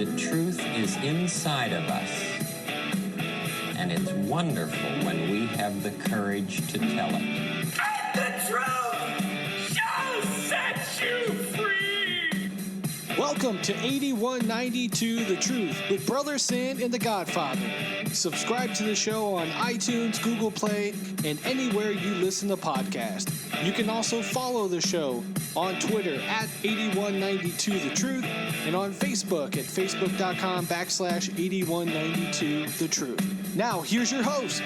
The truth is inside of us, and it's wonderful when we have the courage to tell it. And the truth shall set you free! Welcome to 8192 The Truth with Brother Sand and the Godfather. Subscribe to the show on iTunes, Google Play, and anywhere you listen to podcasts. You can also follow the show on Twitter at 8192 The Truth and on Facebook at facebook.com/8192 The Truth. Now, here's your host,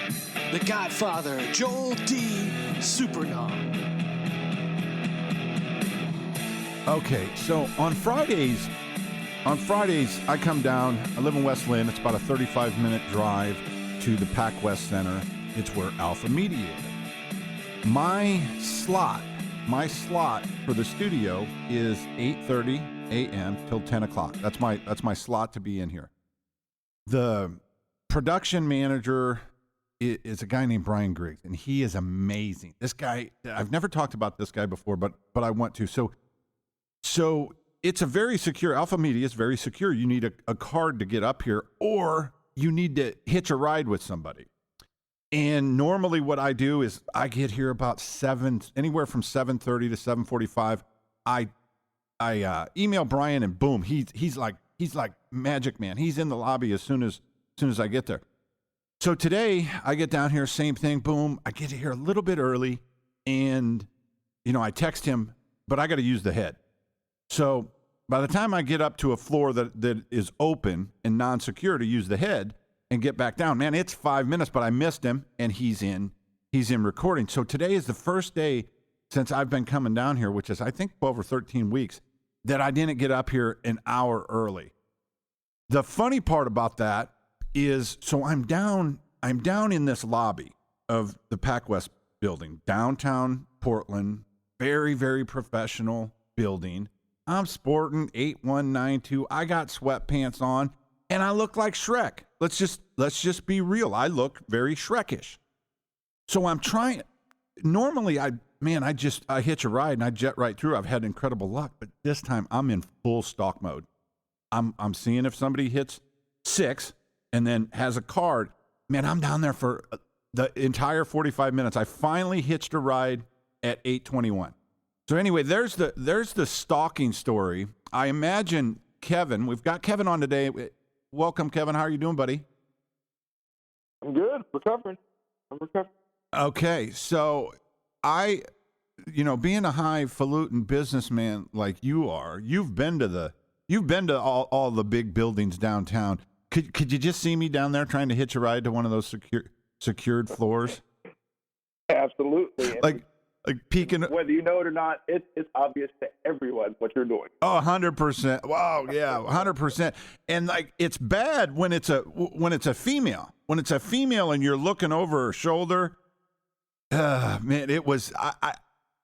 the Godfather, Joel D. Supernom. Okay, so on Fridays, I come down. I live in West Lynn. It's about a 35-minute drive to the Pac West Center. It's where Alpha Media is. My slot for the studio is 8:30 a.m. till 10 o'clock. That's my slot to be in here. The production manager is a guy named Brian Griggs, and he is amazing. This guy, I've never talked about this guy before, but I want to. So it's a very secure, Alpha Media is very secure. You need a card to get up here, or you need to hitch a ride with somebody. And normally what I do is I get here about anywhere from 7:30 to 7:45. I email Brian, and boom, he's like magic man. He's in the lobby as soon as I get there. So today I get down here, same thing, boom. I get here a little bit early, and I text him, but I got to use the head. So by the time I get up to a floor that is open and non-secure to use the head and get back down, man, it's 5 minutes, but I missed him, and he's in recording. So today is the first day since I've been coming down here, which is, I think, 12 or 13 weeks, that I didn't get up here an hour early. The funny part about that is, so I'm down in this lobby of the Pac West building, downtown Portland, very, very professional building. I'm sporting 8192. I got sweatpants on, and I look like Shrek. Let's just be real. I look very Shrekish. So I'm trying. Normally, I hitch a ride and I jet right through. I've had incredible luck, but this time I'm in full stalk mode. I'm seeing if somebody hits 6 and then has a card. Man, I'm down there for the entire 45 minutes. I finally hitched a ride at 8:21. So anyway, there's the stalking story. I imagine Kevin, we've got Kevin on today. Welcome, Kevin. How are you doing, buddy? I'm good. I'm recovering. Okay. So being a highfalutin businessman like you are, you've been to all the big buildings downtown. Could you just see me down there trying to hitch a ride to one of those secured floors? Absolutely. Like peeking. Whether you know it or not, it's obvious to everyone what you're doing. Oh, 100%. Wow, yeah, 100%. And it's bad when it's a female. When it's a female and you're looking over her shoulder. Man, it was.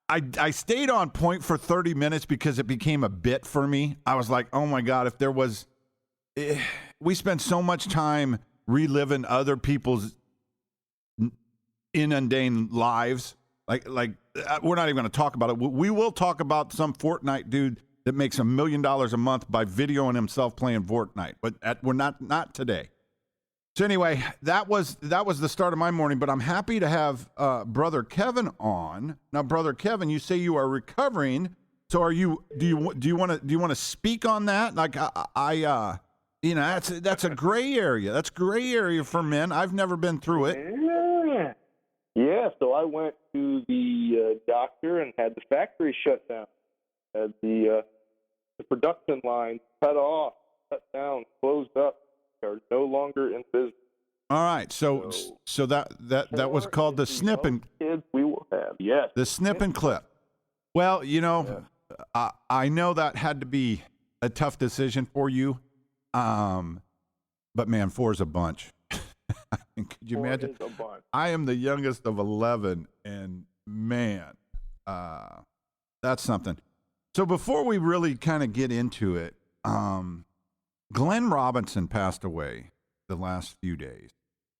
I stayed on point for 30 minutes because it became a bit for me. I was like, oh my God, if there was. We spend so much time reliving other people's inundating lives. Like we're not even going to talk about it. We will talk about some Fortnite dude that makes $1 million a month by videoing himself playing Fortnite, but we're not today. So anyway, that was the start of my morning. But I'm happy to have Brother Kevin on. Now, Brother Kevin, you say you are recovering. So are you? Do you want to speak on that? Like that's a gray area. That's gray area for men. I've never been through it. Yeah, so I went to the doctor and had the factory shut down. Had the production line cut down, closed up. They're no longer in business. All right, so that was called the snip and kids we will have. Yes, the snip and clip. Well, I know that had to be a tough decision for you, but man, 4's a bunch. Could you imagine? I am the youngest of 11, and man, that's something. So before we really kind of get into it, Glenn Robinson passed away the last few days,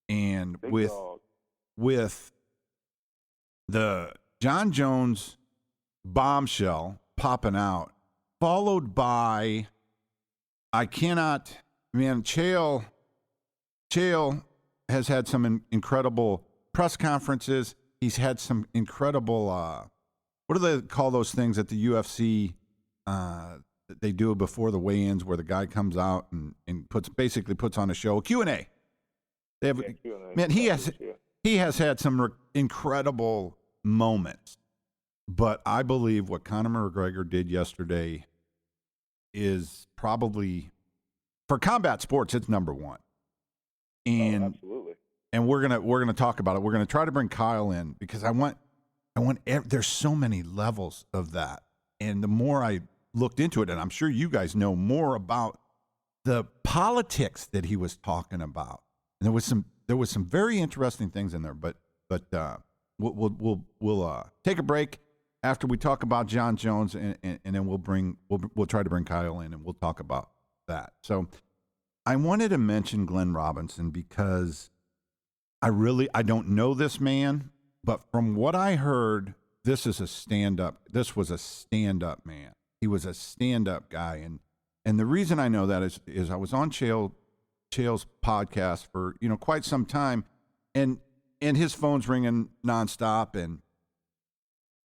and with the John Jones bombshell popping out, followed by I cannot, man, Chael has had some incredible press conferences. He's had some incredible, what do they call those things at the UFC that they do before the weigh-ins where the guy comes out and basically puts on a show, a Q&A. They have, Q&A. man, he has had some incredible moments. But I believe what Conor McGregor did yesterday is probably, for combat sports, it's number one. And absolutely. And we're gonna talk about it. We're gonna try to bring Kyle in because I want. There's so many levels of that, and the more I looked into it, and I'm sure you guys know more about the politics that he was talking about. And there was some very interesting things in there. But we'll take a break after we talk about John Jones, and then we'll try to bring Kyle in, and we'll talk about that. So I wanted to mention Glenn Robinson because I don't know this man, but from what I heard, this was a stand-up man. He was a stand-up guy. And the reason I know that is I was on Chael's podcast for, quite some time, and his phone's ringing nonstop, and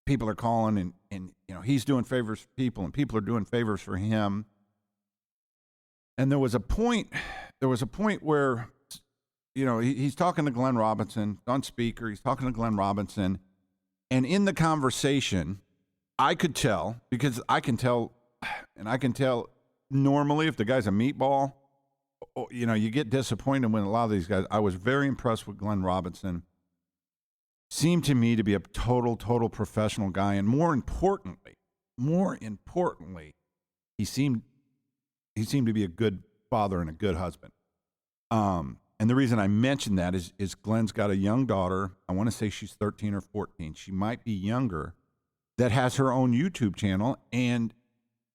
people are calling, and he's doing favors for people, and people are doing favors for him. And there was a point where, he's talking to Glenn Robinson on speaker. He's talking to Glenn Robinson. And in the conversation, I could tell, because I can tell normally if the guy's a meatball, you get disappointed when a lot of these guys, I was very impressed with Glenn Robinson. Seemed to me to be a total professional guy. And more importantly, he seemed to be a good father and a good husband. And the reason I mention that is Glenn's got a young daughter. I want to say she's 13 or 14. She might be younger, that has her own YouTube channel. And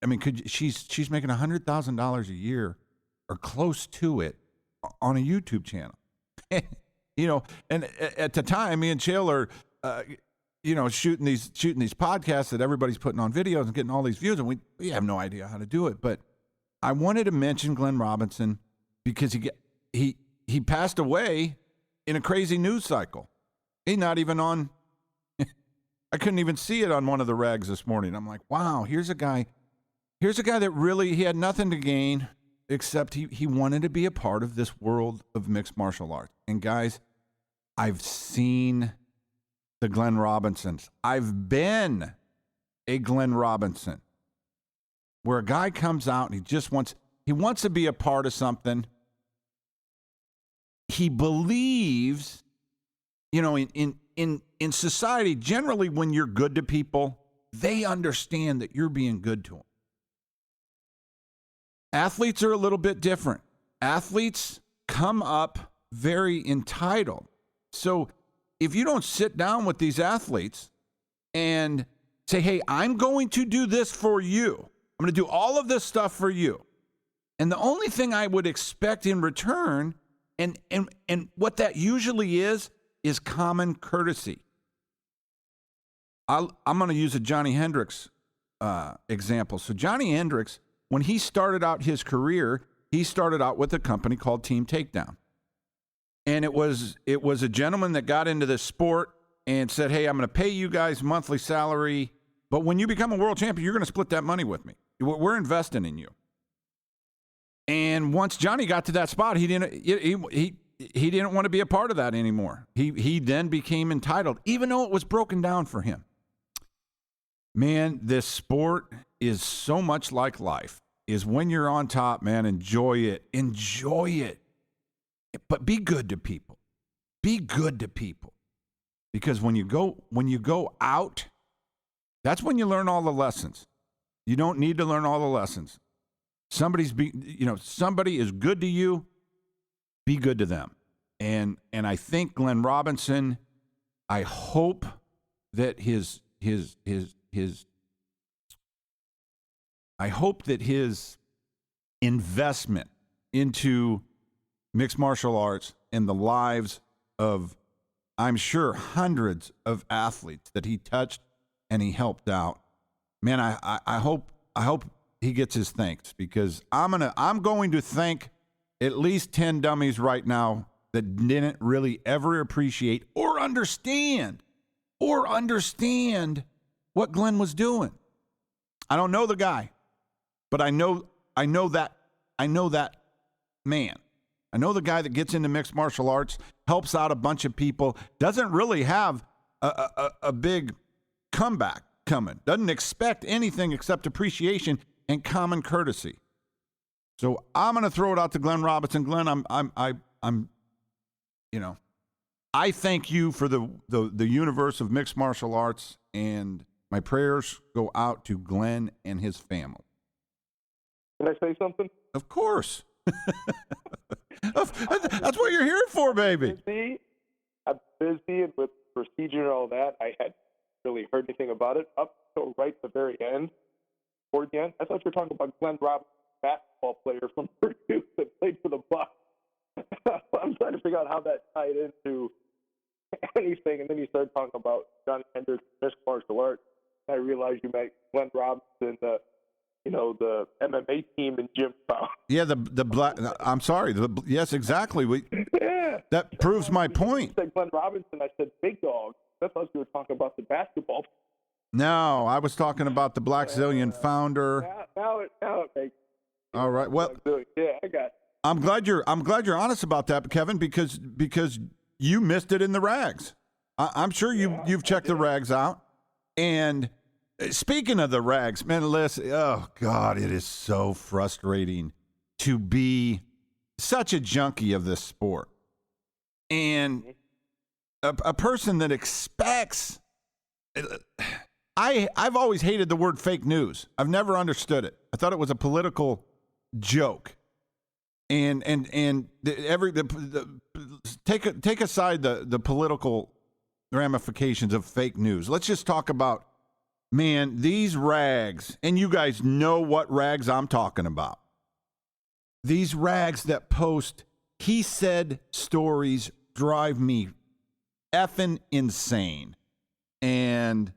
I mean, she's making $100,000 a year or close to it on a YouTube channel. And at the time, me and Chael are, shooting these podcasts that everybody's putting on videos and getting all these views, and we have no idea how to do it. But I wanted to mention Glenn Robinson because he passed away in a crazy news cycle. He's not even on. I couldn't even see it on one of the rags this morning. I'm like, wow, here's a guy that really, he had nothing to gain except he wanted to be a part of this world of mixed martial arts. And guys, I've seen the Glenn Robinsons. I've been a Glenn Robinson, where a guy comes out and he wants to be a part of something. He believes, in society, generally when you're good to people, they understand that you're being good to them. Athletes are a little bit different. Athletes come up very entitled. So if you don't sit down with these athletes and say, hey, I'm going to do this for you. I'm going to do all of this stuff for you. And the only thing I would expect in return, and what that usually is common courtesy. I'm going to use a Johnny Hendricks example. So Johnny Hendricks, when he started out his career, he started out with a company called Team Takedown. And it was a gentleman that got into this sport and said, hey, I'm going to pay you guys monthly salary, but when you become a world champion, you're going to split that money with me. We're investing in you. And once Johnny got to that spot, he didn't want to be a part of that anymore. He then became entitled, even though it was broken down for him. Man, this sport is so much like life. Is when you're on top, man, enjoy it. Enjoy it. But be good to people. Be good to people. Because when you go out, that's when you learn all the lessons. You don't need to learn all the lessons. Somebody is good to you, be good to them. And I think Glenn Robinson, I hope that his investment into mixed martial arts and the lives of, I'm sure, hundreds of athletes that he touched and he helped out. Man, I hope he gets his thanks, because I'm going to thank at least 10 dummies right now that didn't really ever appreciate or understand what Glenn was doing. I don't know the guy, but I know that man. I know the guy that gets into mixed martial arts, helps out a bunch of people, doesn't really have a big comeback coming, doesn't expect anything except appreciation and common courtesy. So I'm going to throw it out to Glenn Robinson. Glenn, I thank you for the universe of mixed martial arts, and my prayers go out to Glenn and his family. Can I say something? Of course. That's what you're here for, baby. I'm busy and with procedure and all that. I hadn't really heard anything about it up until right at the very end. Toward the end, I thought you were talking about Glenn Robinson, basketball player from Purdue that played for the Bucks. I'm trying to figure out how that tied into anything, and then you started talking about Johnny Hendricks, mixed martial arts. I realized you meant Glenn Robinson, the MMA team in Jim Brown. Yeah, the black. I'm sorry. Yes, exactly. Yeah. That proves my point. You said Glenn Robinson. I said Big Dog. I thought you were talking about the basketball. No, I was talking about the Black Zillion founder. Now it makes. All right. Well, yeah, I got it. I'm glad you're honest about that, Kevin, because you missed it in the rags. I'm sure you've checked the rags out. And speaking of the rags, man, listen, oh God, it is so frustrating to be such a junkie of this sport. And a person that expects, I've always hated the word fake news. I've never understood it. I thought it was a political joke. And take aside the political ramifications of fake news. Let's just talk about, man, these rags, and you guys know what rags I'm talking about. These rags that post he said stories drive me effing insane. And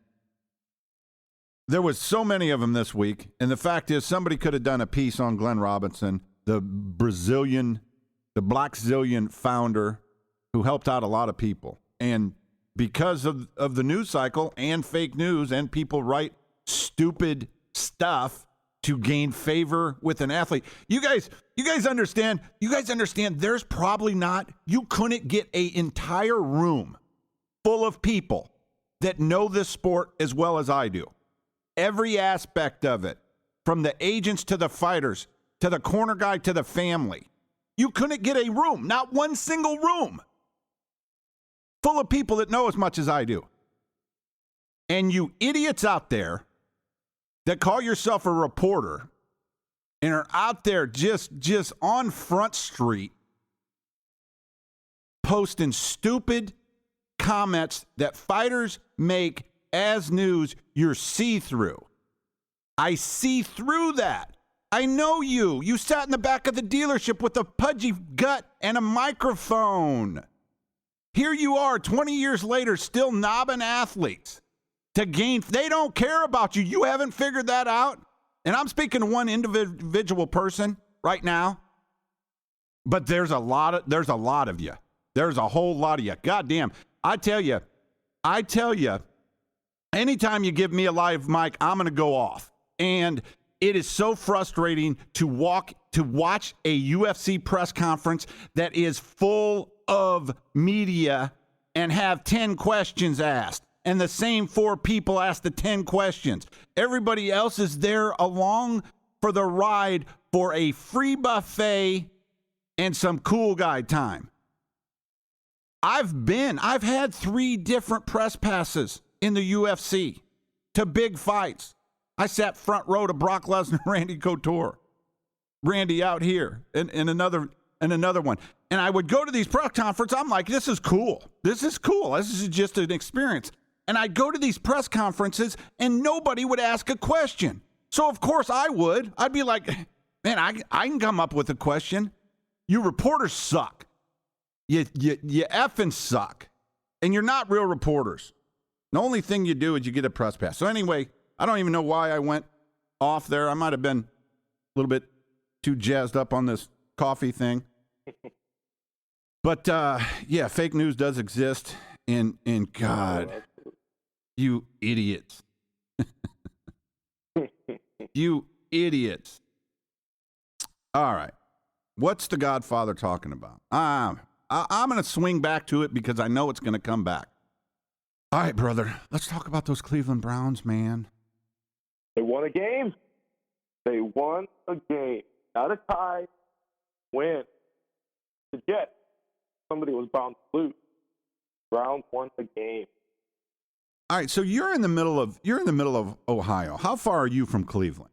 there was so many of them this week. And the fact is, somebody could have done a piece on Glenn Robinson, the Black Zillion founder who helped out a lot of people. And because of the news cycle and fake news, and people write stupid stuff to gain favor with an athlete. You guys understand, there's probably not, you couldn't get an entire room full of people that know this sport as well as I do. Every aspect of it, from the agents to the fighters, to the corner guy, to the family. You couldn't get a room, not one single room, full of people that know as much as I do. And you idiots out there that call yourself a reporter and are out there just on Front Street posting stupid comments that fighters make as news, you're see-through. I see through that. I know you. You sat in the back of the dealership with a pudgy gut and a microphone. Here you are 20 years later, still knobbing athletes to gain. They don't care about you. You haven't figured that out. And I'm speaking to one individual person right now. But there's a lot of you. There's a whole lot of you. God damn. I tell you, anytime you give me a live mic, I'm going to go off. And it is so frustrating to watch a UFC press conference that is full of media and have 10 questions asked, and the same 4 people ask the 10 questions. Everybody else is there along for the ride for a free buffet and some cool guy time. I've had 3 different press passes in the UFC to big fights. I sat front row to Brock Lesnar, Randy Couture, Randy out here, and another one. And I would go to these press conferences. I'm like, this is cool. This is just an experience. And I'd go to these press conferences, and nobody would ask a question. So, of course, I would. I'd be like, man, I can come up with a question. You reporters suck. You effing suck. And you're not real reporters. The only thing you do is you get a press pass. So anyway, I don't even know why I went off there. I might have been little bit too jazzed up on this coffee thing. But yeah, fake news does exist, and God, you idiots, you idiots. All right, what's the Godfather talking about? I'm going to swing back to it because I know it's going to come back. All right, brother, let's talk about those Cleveland Browns, man. They won a game. They won a game. Not a tie. Win. The Jets. Somebody was bound to lose. Browns won the game. All right, so you're in the middle of Ohio. How far are you from Cleveland?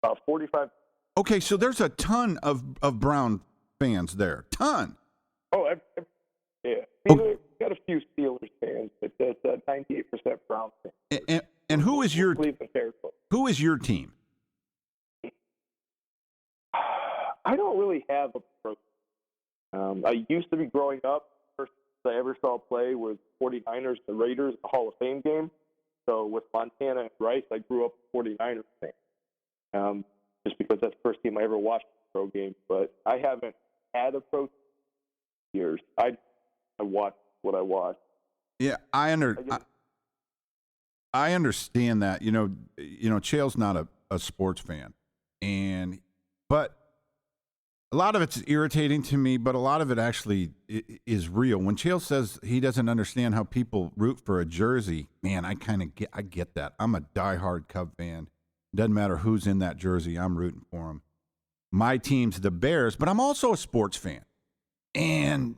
About 45. Okay, so there's a ton of Brown fans there. Ton. Oh, yeah. Okay. Got a few Steelers fans, but that's 98% Brown fans. And who is your Cleveland territory? Who is your team? I don't really have a pro. I used to be growing up. First I ever saw play was 49ers, the Raiders, the Hall of Fame game. So with Montana and Rice, I grew up a 49ers fan. Just because that's the first team I ever watched a pro game. But I haven't had a pro years. I watched what I watched. Yeah, I understand that. You know, Chael's not a sports fan, but a lot of it's irritating to me. But a lot of it actually is real. When Chael says he doesn't understand how people root for a jersey, man, I get that. I'm a diehard Cub fan. Doesn't matter who's in that jersey, I'm rooting for them. My team's the Bears, but I'm also a sports fan, and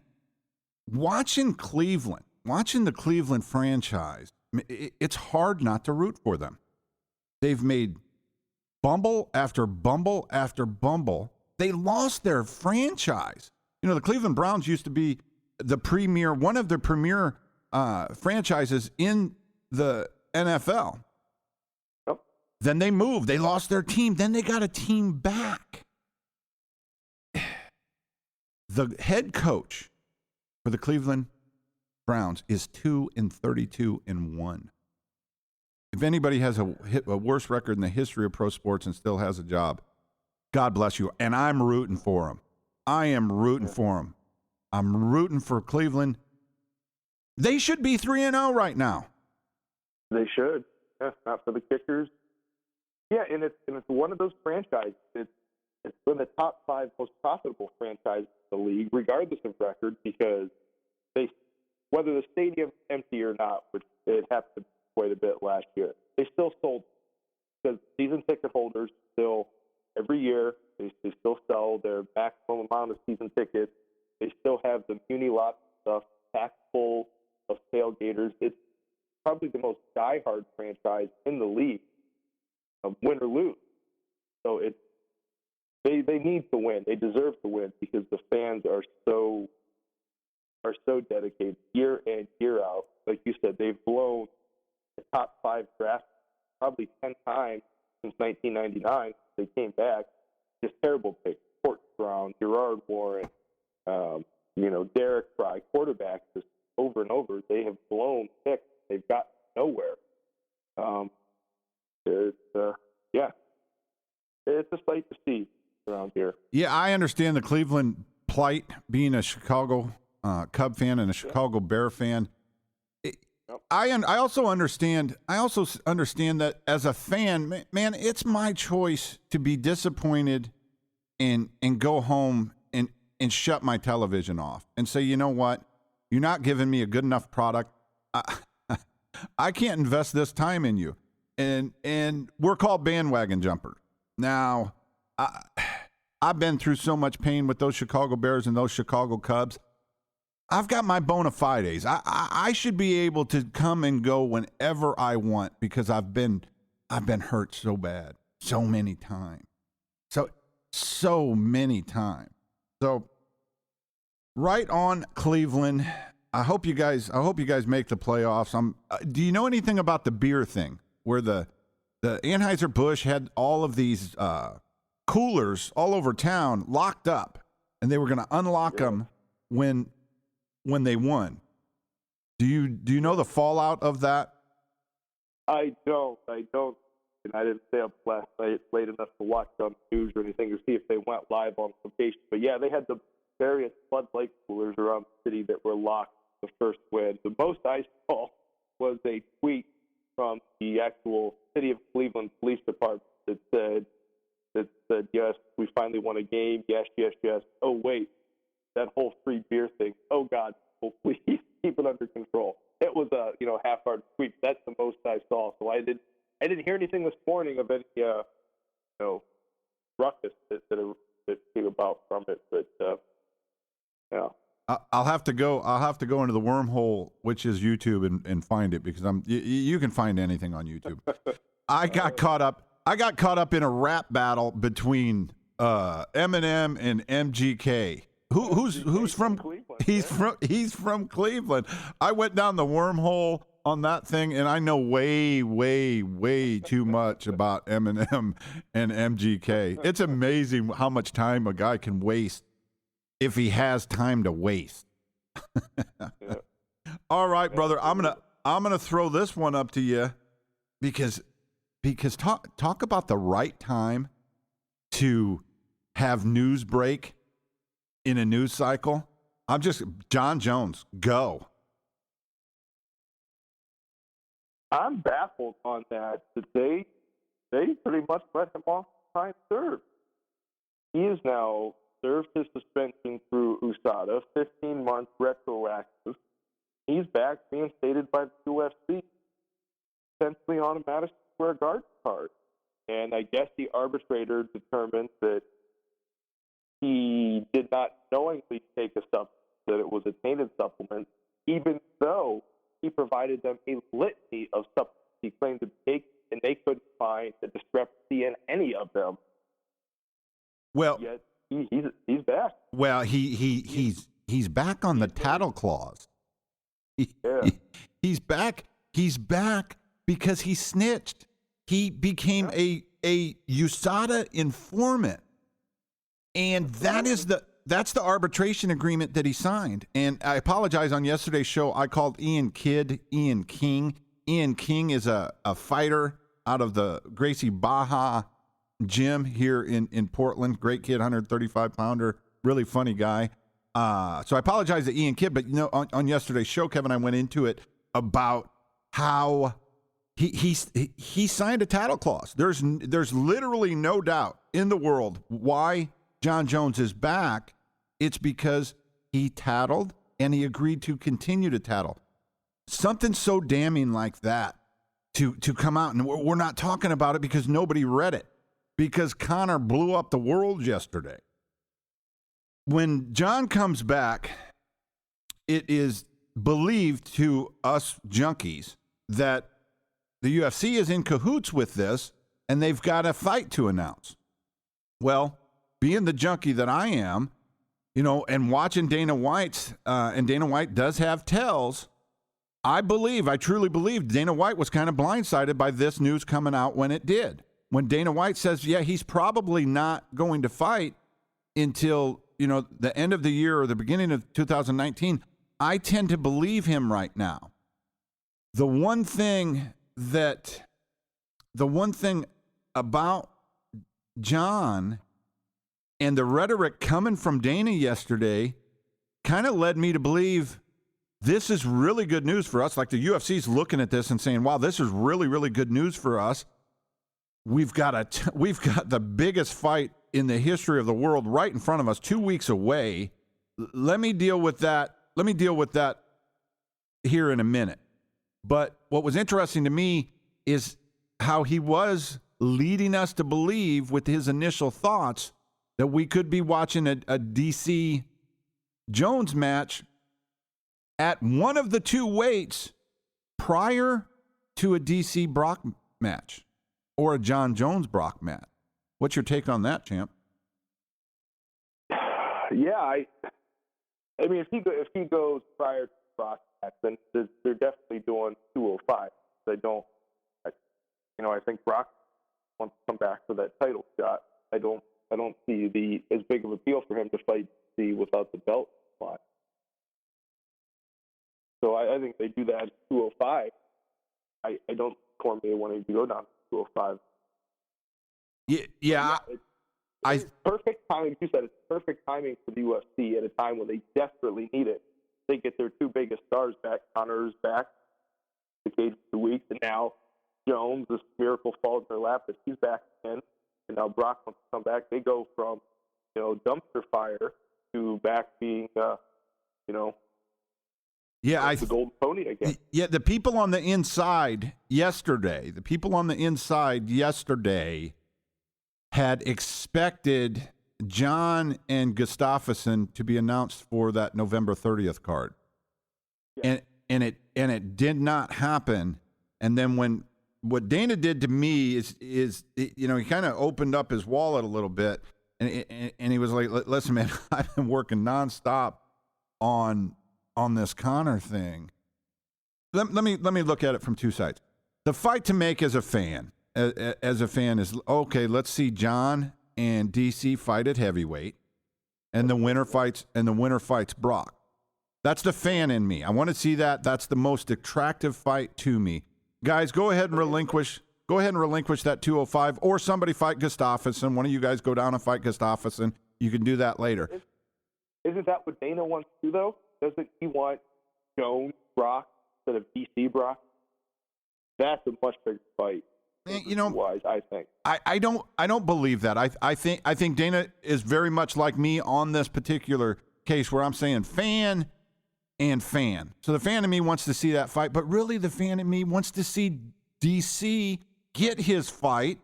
watching the Cleveland franchise, it's hard not to root for them. They've made bumble after bumble after bumble. They lost their franchise. You know, the Cleveland Browns used to be one of the premier franchises in the NFL. Yep. Then they moved. They lost their team. Then they got a team back. The head coach for the Cleveland Browns is 2-32-1. If anybody has a worse record in the history of pro sports and still has a job, God bless you. And I'm rooting for him. I am rooting for him. I'm rooting for Cleveland. They should be 3-0 right now. They should. Yeah, not for the kickers. Yeah, and it's one of those franchises. It's been the top 5 most profitable franchises in the league, regardless of record, because whether the stadium's empty or not, which it happened quite a bit last year, they still sold, because season ticket holders still, every year, they still sell their maximum amount of season tickets. They still have the muni lot stuff packed full of tailgaters. It's probably the most diehard franchise in the league, win or lose. So they need to win. They deserve to win because the fans are so dedicated year in, year out. Like you said, they've blown the top 5 drafts probably 10 times since 1999. They came back. Just terrible picks. Court Brown, Gerard Warren, Derek Fry, quarterbacks, just over and over. They have blown picks. They've got nowhere. It's a sight to see around here. Yeah, I understand the Cleveland plight, being a Chicago Cub fan and a Chicago Bear fan. I also understand that as a fan, man, it's my choice to be disappointed and go home and shut my television off and say, you know what, you're not giving me a good enough product. I can't invest this time in you, and we're called bandwagon jumpers. Now, I've been through so much pain with those Chicago Bears and those Chicago Cubs. I've got my bona fides. I should be able to come and go whenever I want because I've been hurt so bad, so many times, so many times. So, right on Cleveland. I hope you guys make the playoffs. Do you know anything about the beer thing where the Anheuser-Busch had all of these coolers all over town locked up, and they were going to unlock them when they won? Do you know the fallout of that? I don't. and I didn't stay up last night late enough to watch on the news or anything to see if they went live on location. But yeah, they had the various Bud Light coolers around the city that were locked the first win. The most I saw was a tweet from the actual City of Cleveland Police Department that said, yes, we finally won a game. Yes, yes, yes. Oh, wait, that whole free beer thing. Oh, God, please keep it under control. It was a half-hearted tweet. That's the most I saw. So I didn't hear anything this morning of any ruckus that came about from it. But yeah. I'll have to go into the wormhole, which is YouTube, and find it, because you can find anything on YouTube. I got caught up in a rap battle between Eminem and MGK. Who's from Cleveland? He's from Cleveland. I went down the wormhole on that thing, and I know way, way, way too much about Eminem and MGK. It's amazing how much time a guy can waste if he has time to waste. Yeah. All right, brother. I'm gonna throw this one up to you because talk about the right time to have news break in a news cycle. John Jones, go. I'm baffled on that they pretty much let him off time served. He is now served his suspension through USADA, 15 months retroactive. He's back reinstated by the UFC, essentially on a Madison Square Garden card. And I guess the arbitrator determined that he did not knowingly take a supplement, that it was a tainted supplement, even though he provided them a litany of supplements he claimed to take, and they couldn't find a discrepancy in any of them. Well, Yet he's back. well, he's back on the tattle clause. He's back. He's back because he snitched. He became a USADA informant. And that's the arbitration agreement that he signed. And I apologize, on yesterday's show, I called Ian King. Ian King is a fighter out of the Gracie Baja gym here in Portland. Great kid, 135-pounder, really funny guy. So I apologize to Ian Kidd, but on yesterday's show, Kevin, I went into it about how he signed a tattle clause. There's literally no doubt in the world why John Jones is back. It's because he tattled and he agreed to continue to tattle. Something so damning like that to come out, and we're not talking about it because nobody read it, because Connor blew up the world yesterday. When John comes back, it is believed to us junkies that the UFC is in cahoots with this and they've got a fight to announce. Well, being the junkie that I am, and watching Dana White's, and Dana White does have tells, I truly believe Dana White was kind of blindsided by this news coming out when it did. When Dana White says, yeah, he's probably not going to fight until, the end of the year or the beginning of 2019, I tend to believe him right now. The one thing about John and the rhetoric coming from Dana yesterday kind of led me to believe this is really good news for us. Like the UFC's looking at this and saying, wow, this is really, really good news for us. We've got the biggest fight in the history of the world right in front of us, 2 weeks away. Let me deal with that. Here in a minute. But what was interesting to me is how he was leading us to believe with his initial thoughts that we could be watching a DC Jones match at one of the two weights prior to a DC Brock match or a John Jones Brock match. What's your take on that, champ? Yeah, I mean, if he goes prior to Brock, then they're definitely doing 205. I think Brock wants to come back for that title shot. I don't see as big of a appeal for him to fight without the belt spot. So I think they do that at 205. I don't Cormier wanting to go down to 205 Yeah. It's perfect timing. You said it's perfect timing for the UFC at a time when they desperately need it. They get their two biggest stars back. Connor's back, the cage for 2 weeks, and now Jones, this miracle falls in their lap that he's back again, and now Brock wants to come back. They go from, dumpster fire to back being, the golden pony again. Yeah, the people on the inside yesterday had expected John and Gustafsson to be announced for that November 30th card. Yeah. And it did not happen. And then what Dana did to me is he kind of opened up his wallet a little bit, and he was like, "Listen, man, I've been working nonstop on this Connor thing." Let me look at it from two sides. The fight to make as a fan is, okay, let's see John and DC fight at heavyweight, and the winner fights Brock. That's the fan in me. I want to see that. That's the most attractive fight to me. Guys, go ahead and relinquish that 205, or somebody fight Gustafsson. One of you guys go down and fight Gustafsson. You can do that later. Isn't that what Dana wants to do, though? Doesn't he want Jones Brock instead of DC Brock? That's a much bigger fight. Wise, I think. I don't believe that. I think Dana is very much like me on this particular case, where I'm saying fan and fan. So the fan in me wants to see that fight, but really the fan in me wants to see DC get his fight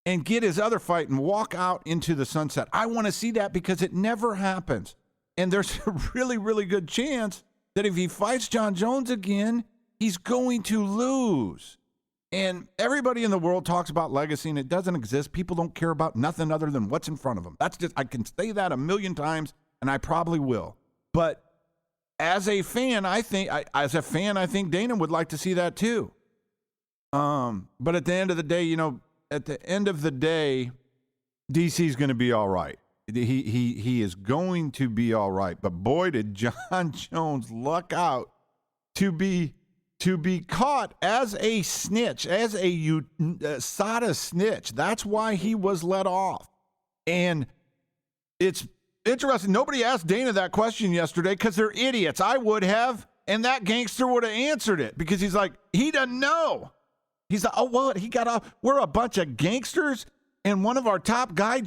and get his other fight and walk out into the sunset. I want to see that because it never happens. And there's a really, really good chance that if he fights John Jones again, he's going to lose. And everybody in the world talks about legacy, and it doesn't exist. People don't care about nothing other than what's in front of them. I can say that 1,000,000 times, and I probably will. But as a fan, I think Dana would like to see that too. But at the end of the day, DC's going to be all right. He is going to be all right. But boy, did John Jones luck out to be caught as a snitch, as a USADA snitch. That's why he was let off. And it's interesting. Nobody asked Dana that question yesterday because they're idiots. I would have, and that gangster would have answered it because he's like, he doesn't know. He's like, oh, well, he got off. We're a bunch of gangsters, and one of our top guys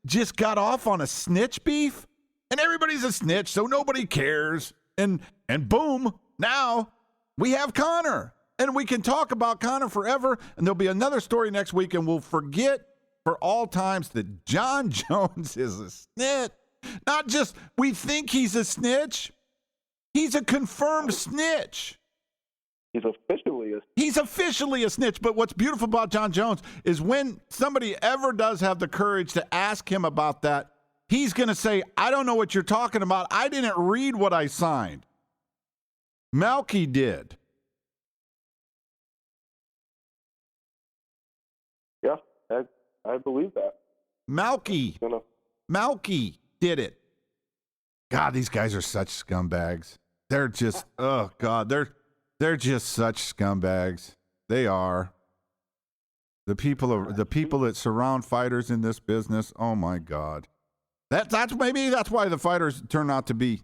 just got off on a snitch beef, and everybody's a snitch, so nobody cares. And boom, now we have Connor, and we can talk about Connor forever, and there'll be another story next week, and we'll forget for all times that John Jones is a snitch. Not just we think he's a snitch. He's a confirmed snitch. He's officially a snitch. But what's beautiful about John Jones is when somebody ever does have the courage to ask him about that, he's going to say, I don't know what you're talking about. I didn't read what I signed. Malky did. Yeah, I believe that. Malky did it. God, these guys are such scumbags. They're just, oh God, they're just such scumbags. They are. The people that surround fighters in this business. Oh my God, that's why the fighters turn out to be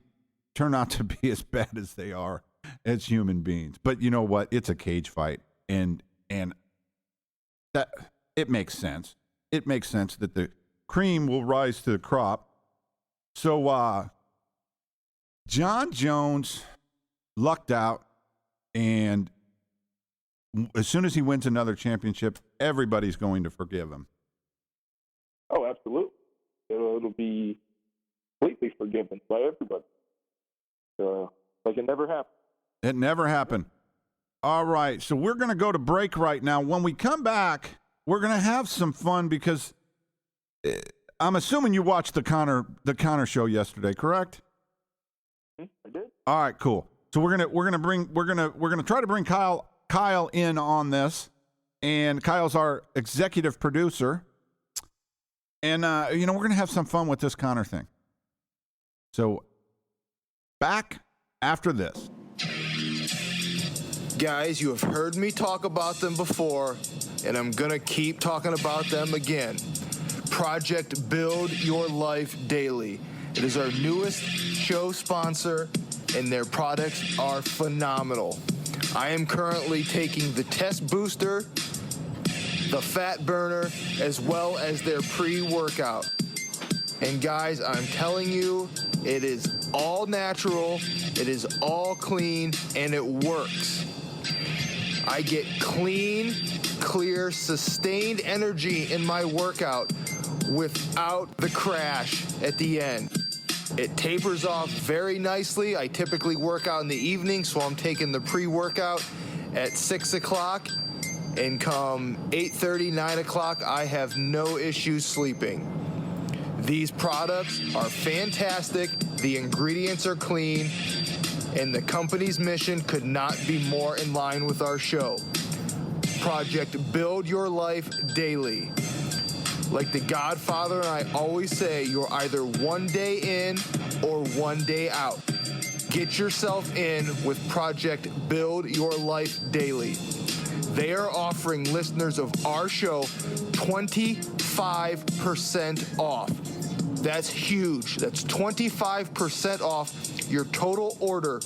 as bad as they are as human beings. But you know what? It's a cage fight, and that it makes sense. It makes sense that the cream will rise to the crop. So John Jones lucked out, and as soon as he wins another championship, everybody's going to forgive him. Oh, absolutely. It'll be completely forgiven by everybody. Like it never happened. It never happened. All right, so we're going to go to break right now. When we come back, we're going to have some fun because I'm assuming you watched the Connor show yesterday, correct? I did. All right, cool. So we're gonna try to bring Kyle in on this, and Kyle's our executive producer, and we're gonna have some fun with this Connor thing. So back after this. Guys, you have heard me talk about them before, and I'm going to keep talking about them again. Project Build Your Life Daily. It is our newest show sponsor, and their products are phenomenal. I am currently taking the Test Booster, the Fat Burner, as well as their pre-workout. And guys, I'm telling you, it is all natural, it is all clean, and it works. I get clean, clear, sustained energy in my workout without the crash at the end. It tapers off very nicely. I typically work out in the evening, so I'm taking the pre-workout at 6 o'clock, and come 8:30, 9 o'clock, I have no issues sleeping. These products are fantastic, the ingredients are clean, and the company's mission could not be more in line with our show. Project Build Your Life Daily. Like the Godfather and I always say, you're either one day in or one day out. Get yourself in with Project Build Your Life Daily. They are offering listeners of our show 25% off. That's huge. That's 25% off your total order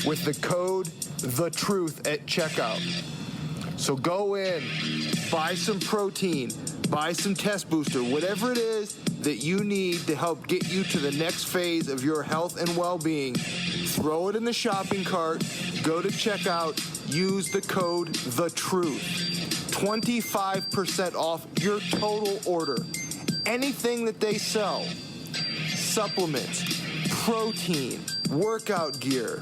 with the code THETRUTH at checkout. So go in, buy some protein, buy some Test Booster, whatever it is that you need to help get you to the next phase of your health and well-being. Throw it in the shopping cart, go to checkout, use the code THETRUTH. 25% off your total order. Anything that they sell, supplements, protein, workout gear,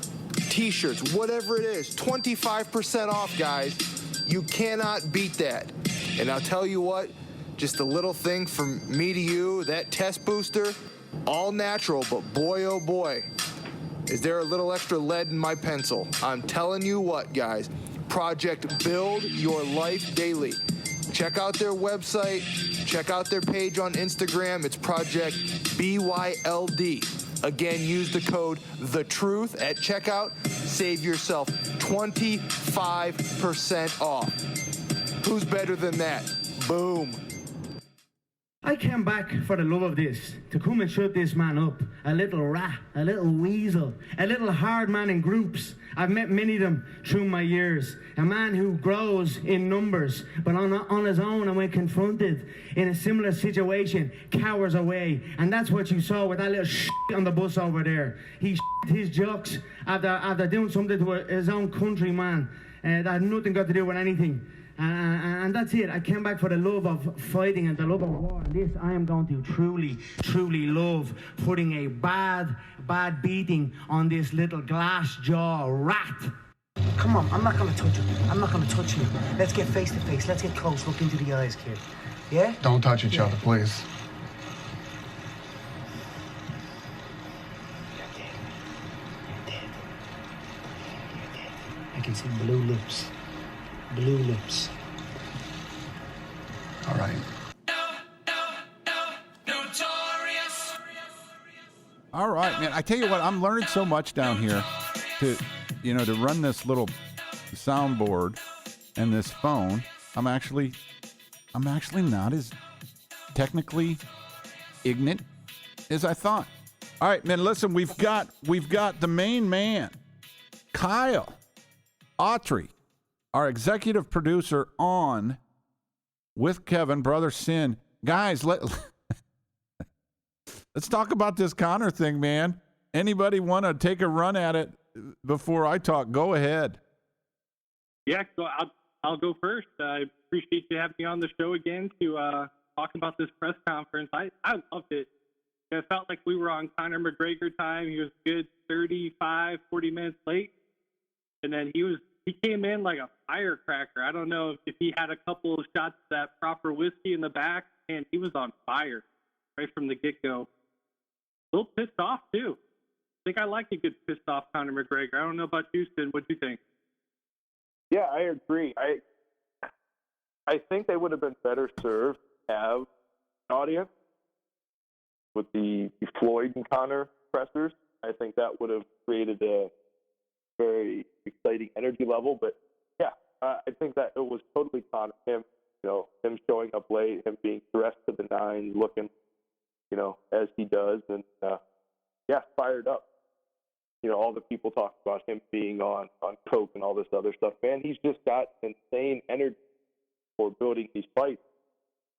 t-shirts, whatever it is, 25% off, guys. You cannot beat that. And I'll tell you what, just a little thing from me to you, that Test Booster, all natural, but boy, oh boy, is there a little extra lead in my pencil. I'm telling you what, guys, Project Build Your Life Daily. Check out their website. Check out their page on Instagram. It's Project BYLD. Again, use the code THETRUTH at checkout. Save yourself 25% off. Who's better than that? Boom. I came back for the love of this, to come and shut this man up. A little rat, a little weasel, a little hard man in groups. I've met many of them through my years. A man who grows in numbers, but on his own, and when confronted in a similar situation, cowers away. And that's what you saw with that little on the bus over there. He his jocks after doing something to his own countryman that had nothing got to do with anything. And that's it. I came back for the love of fighting and the love of war. And this I am going to truly, truly love, putting a bad beating on this little glass jaw rat. Come on, I'm not going to touch you. I'm not going to touch you. Let's get face to face. Let's get close. Look into the eyes, kid. Yeah? Don't touch each other, please. You're dead. You're dead. You're dead. I can see blue lips. Blue lips. All right. All right, man. I tell you what, I'm learning so much down here to run this little soundboard and this phone. I'm actually not as technically ignorant as I thought. All right, man. Listen, we've got the main man, Kyle Autry, our executive producer, on with Kevin, Brother Sin. Guys, let's talk about this Connor thing, man. Anybody want to take a run at it before I talk? Go ahead. Yeah, so I'll go first. I appreciate you having me on the show again to talk about this press conference. I loved it. It felt like we were on Conor McGregor time. He was good 35, 40 minutes late. And then he came in like a firecracker. I don't know if he had a couple of shots of that proper whiskey in the back, and he was on fire right from the get-go. A little pissed off, too. I think I like a good pissed off Conor McGregor. I don't know about you, Sid. What do you think? Yeah, I agree. I think they would have been better served to have an audience with the Floyd and Conor pressers. I think that would have created a very exciting energy level. But yeah, I think that it was totally Connor. Him showing up late, him being dressed to the nines, looking, as he does, and fired up. All the people talk about him being on coke and all this other stuff. Man, he's just got insane energy for building these fights,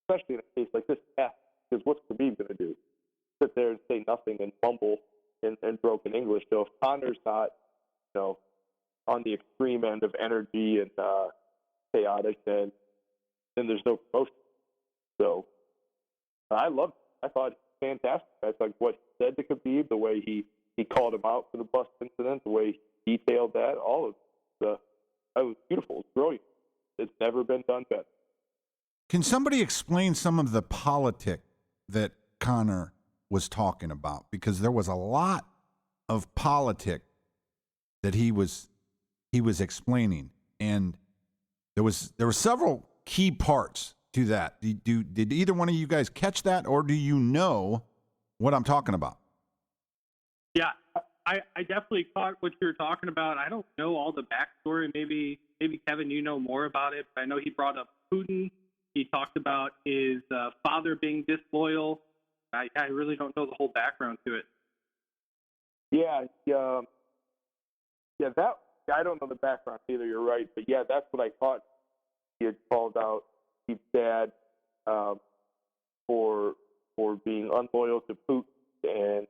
especially in a case like this. Yeah, because what's Khabib going to do? Sit there and say nothing and mumble in broken English. So if Connor's not, on the extreme end of energy and chaotic, then there's no promotion. So I loved it. I thought it was fantastic. I thought what he said to Khabib, the way he called him out for the bus incident, the way he detailed that, all of it. That was beautiful. It's brilliant. It's never been done better. Can somebody explain some of the politic that Connor was talking about? Because there was a lot of politic that he was explaining, and there were several key parts to that. Did either one of you guys catch that, or do you know what I'm talking about? Yeah, I definitely caught what you're talking about. I don't know all the backstory. Maybe Kevin, you know more about it. But I know he brought up Putin. He talked about his father being disloyal. I really don't know the whole background to it. That I don't know the background either. You're right, but yeah, that's what I thought. He had called out his dad for being unloyal to Putin and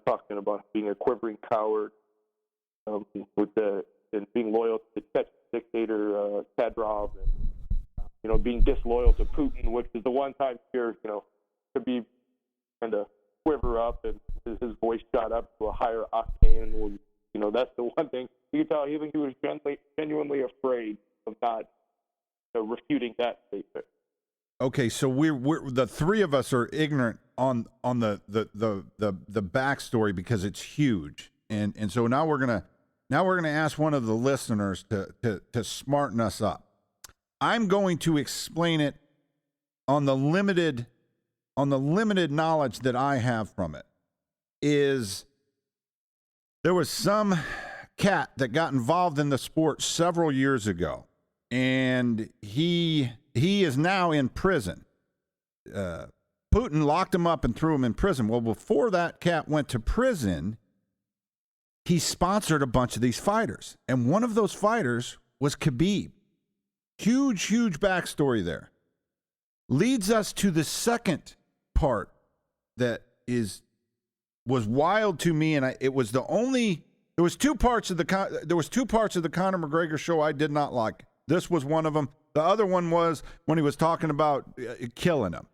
talking about being a quivering coward and being loyal to the Czech dictator Kadyrov, and being disloyal to Putin, which is the one time here Khabib kind of quiver up and his voice shot up to a higher octane. That's the one thing you could tell. Even he was genuinely afraid of not refuting that statement. Okay, so we're the three of us are ignorant on the backstory because it's huge, and so now we're gonna ask one of the listeners to smarten us up. I'm going to explain it on the limited knowledge that I have from it. Is there was some cat that got involved in the sport several years ago, and he is now in prison. Putin locked him up and threw him in prison. Well, before that cat went to prison, he sponsored a bunch of these fighters, and one of those fighters was Khabib. Huge backstory there. Leads us to the second part that was wild to me, and there was two parts of the Conor McGregor show I did not like. This was one of them. The other one was when he was talking about killing him.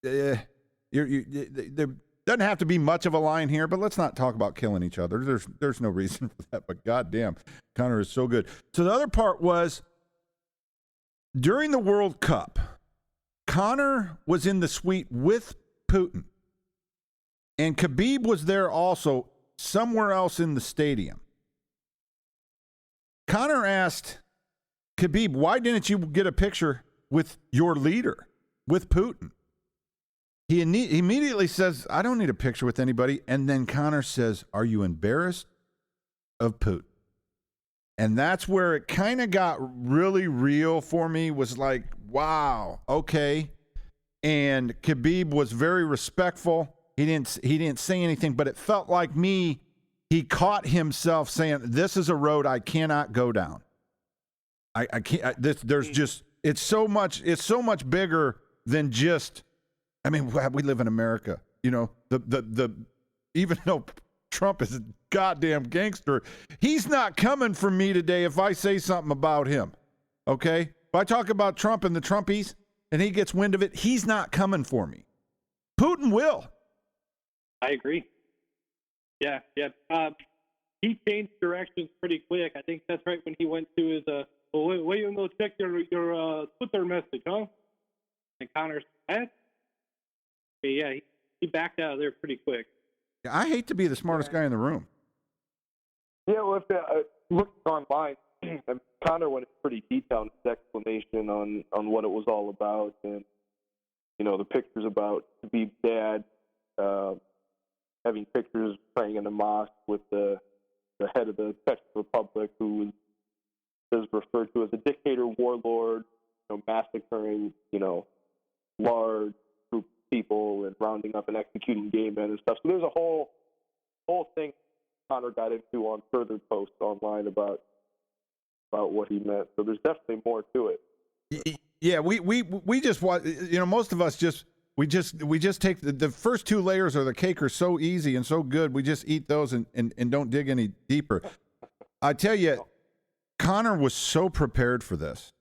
There doesn't have to be much of a line here, but let's not talk about killing each other. There's no reason for that, but goddamn, Conor is so good. So the other part was during the World Cup, Conor was in the suite with Putin, and Khabib was there also somewhere else in the stadium. Conor asked Khabib, why didn't you get a picture with your leader, with Putin? He immediately says, I don't need a picture with anybody. And then Conor says, are you embarrassed of Putin? And that's where it kind of got really real for me, was like, wow, okay. And Khabib was very respectful. He didn't say anything, but it felt like he caught himself saying, this is a road I cannot go down. I can't, it's so much bigger than just, I mean, we live in America, even though Trump is a goddamn gangster, he's not coming for me today if I say something about him. Okay? If I talk about Trump and the Trumpies and he gets wind of it, he's not coming for me. Putin will. I agree. Yeah. He changed directions pretty quick. I think that's right when he went to his, wait, you go check your Twitter message, huh? And Conor said, yeah, he backed out of there pretty quick. I hate to be the smartest guy in the room. Yeah, well, if I looked online, Conor went pretty detailed in his explanation on what it was all about, and the pictures about Khabib's dad having pictures praying in the mosque with the the head of the Czech Republic, who is referred to as a dictator warlord, massacring, large group of people and rounding up and executing gay men and stuff. So there's a whole thing Connor got into on further posts online about what he meant. So there's definitely more to it. Yeah, we just want, most of us we just take the first two layers of the cake are so easy and so good. We just eat those and don't dig any deeper. I tell you, Connor was so prepared for this.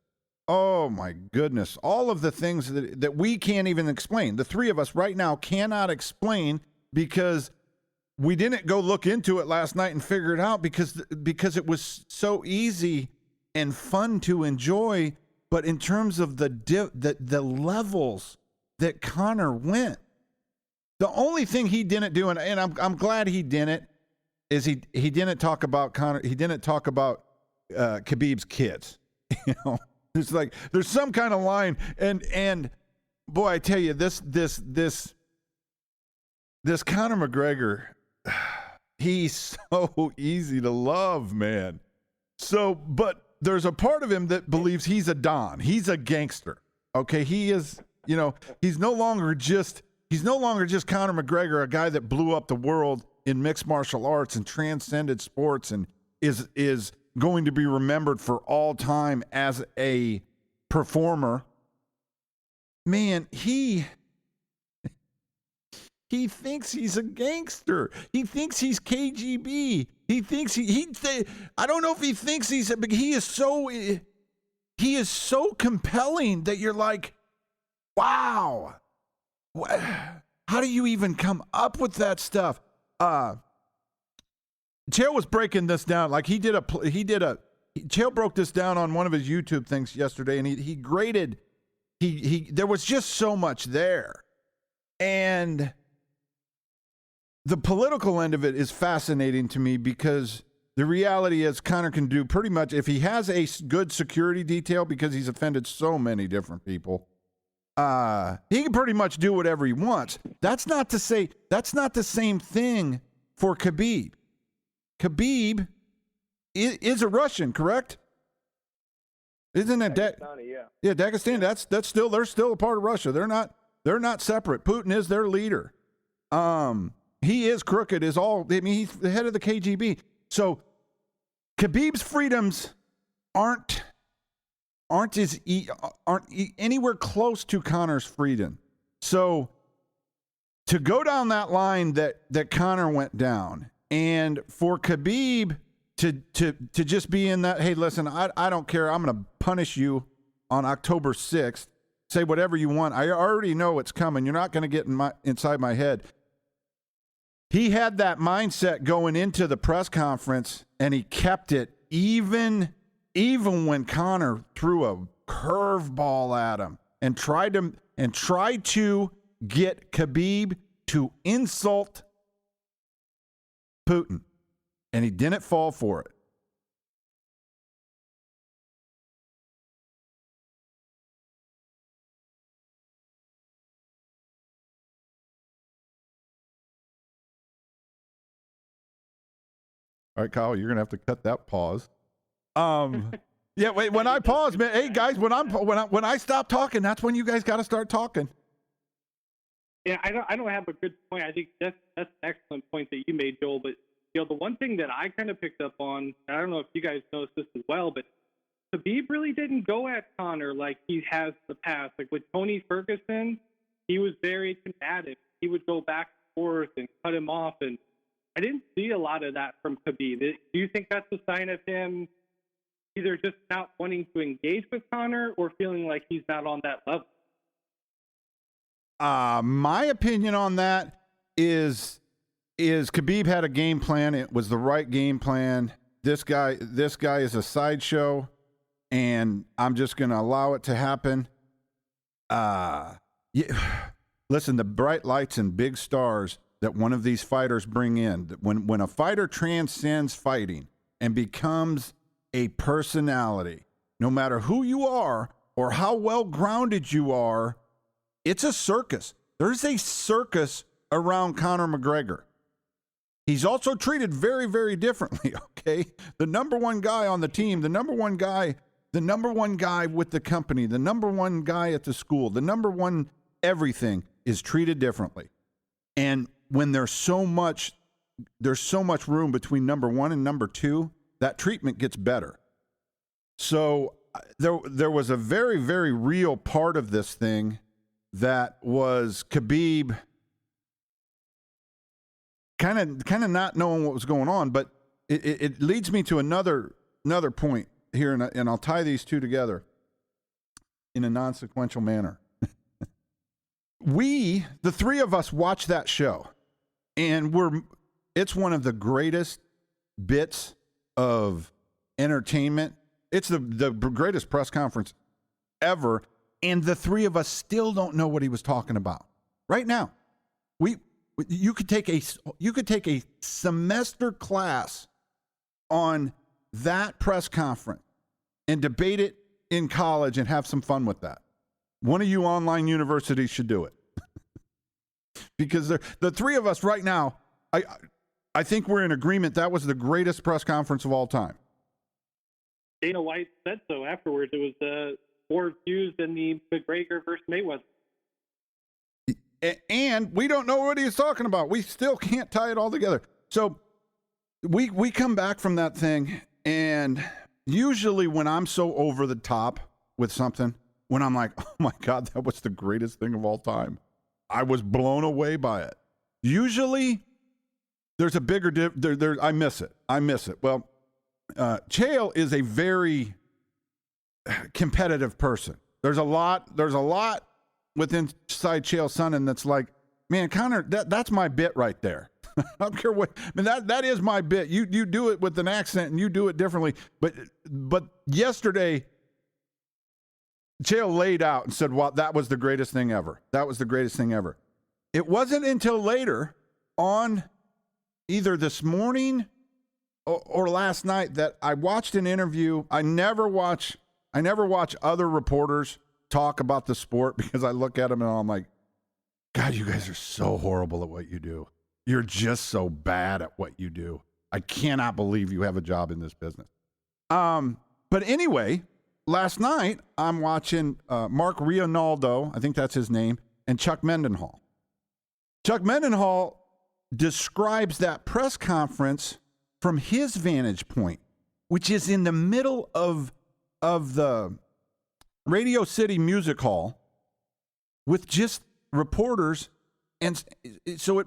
Oh my goodness. All of the things that we can't even explain. The three of us right now cannot explain because we didn't go look into it last night and figure it out because it was so easy and fun to enjoy. But in terms of the levels that Connor went, the only thing he didn't do, and I'm glad he didn't, is he didn't talk about Connor. He didn't talk about Khabib's kids. It's like there's some kind of line, and boy, I tell you, this Conor McGregor, he's so easy to love, man. So, but there's a part of him that believes he's a Don. He's a gangster. Okay, he is. He's no longer just Conor McGregor, a guy that blew up the world in mixed martial arts and transcended sports, and is going to be remembered for all time as a performer. Man, he thinks he's a gangster. He thinks he's KGB. He thinks I don't know if he thinks but he is so compelling that you're like, wow. How do you even come up with that stuff? Chael was breaking this down. Like Chael broke this down on one of his YouTube things yesterday, and he graded, there was just so much there. And the political end of it is fascinating to me because the reality is Connor can do pretty much, if he has a good security detail, because he's offended so many different people, he can pretty much do whatever he wants. That's not to say, that's not the same thing for Khabib. Khabib is a Russian, correct? Isn't it? Yeah, Dagestan. That's still, they're still a part of Russia. They're not separate. Putin is their leader. He is crooked. He's the head of the KGB. So Khabib's freedoms aren't anywhere close to Connor's freedom. So to go down that line that Connor went down, and for Khabib to just be in that, hey, listen, I don't care. I'm going to punish you on October 6th. Say whatever you want. I already know it's coming. You're not going to get inside my head. He had that mindset going into the press conference, and he kept it even when Connor threw a curveball at him and tried to get Khabib to insult Putin, and he didn't fall for it. All right, Kyle, you're gonna have to cut that pause. Yeah, wait. When I pause, man, hey guys, when I stop talking, that's when you guys got to start talking. Yeah, I don't have a good point. I think that's an excellent point that you made, Joel. But the one thing that I kind of picked up on, I don't know if you guys noticed this as well, but Khabib really didn't go at Connor like he has in the past. Like with Tony Ferguson, he was very combative. He would go back and forth and cut him off, and I didn't see a lot of that from Khabib. Do you think that's a sign of him either just not wanting to engage with Connor or feeling like he's not on that level? My opinion on that is Khabib had a game plan. It was the right game plan. This guy is a sideshow, and I'm just going to allow it to happen. Listen, the bright lights and big stars that one of these fighters bring in, when a fighter transcends fighting and becomes a personality, no matter who you are or how well grounded you are, it's a circus. There's a circus around Conor McGregor. He's also treated very, very differently, okay? The number one guy on the team, the number one guy with the company, the number one guy at the school, the number one everything is treated differently. And when there's so much room between number one and number two, that treatment gets better. So there was a very, very real part of this thing that was Khabib kind of not knowing what was going on, but it leads me to another point here, and I'll tie these two together in a non-sequential manner. The three of us, watched that show, and it's one of the greatest bits of entertainment. It's the greatest press conference ever, and the three of us still don't know what he was talking about. Right now, you could take a semester class on that press conference and debate it in college and have some fun with that. One of you online universities should do it. Because the three of us right now, I think we're in agreement that was the greatest press conference of all time. Dana White said so afterwards. It was more views than the McGregor versus Mayweather. And we don't know what he's talking about. We still can't tie it all together. So we come back from that thing, and usually when I'm so over the top with something, when I'm like, oh my God, that was the greatest thing of all time, I was blown away by it. Usually there's a bigger I miss it. Well, Chael is a very competitive person. There's a lot within inside Chael Sonnen that's like, man, Connor, that's my bit right there. I don't care what. I mean, that is my bit. You do it with an accent and you do it differently. But yesterday, Chael laid out and said, "Well, that was the greatest thing ever. That was the greatest thing ever." It wasn't until later on, either this morning or last night, that I watched an interview. I never watch other reporters talk about the sport, because I look at them and I'm like, God, you guys are so horrible at what you do. You're just so bad at what you do. I cannot believe you have a job in this business. But anyway, last night I'm watching Mark Rionaldo, I think that's his name, and Chuck Mendenhall. Chuck Mendenhall describes that press conference from his vantage point, which is in the middle of the Radio City Music Hall with just reporters. And so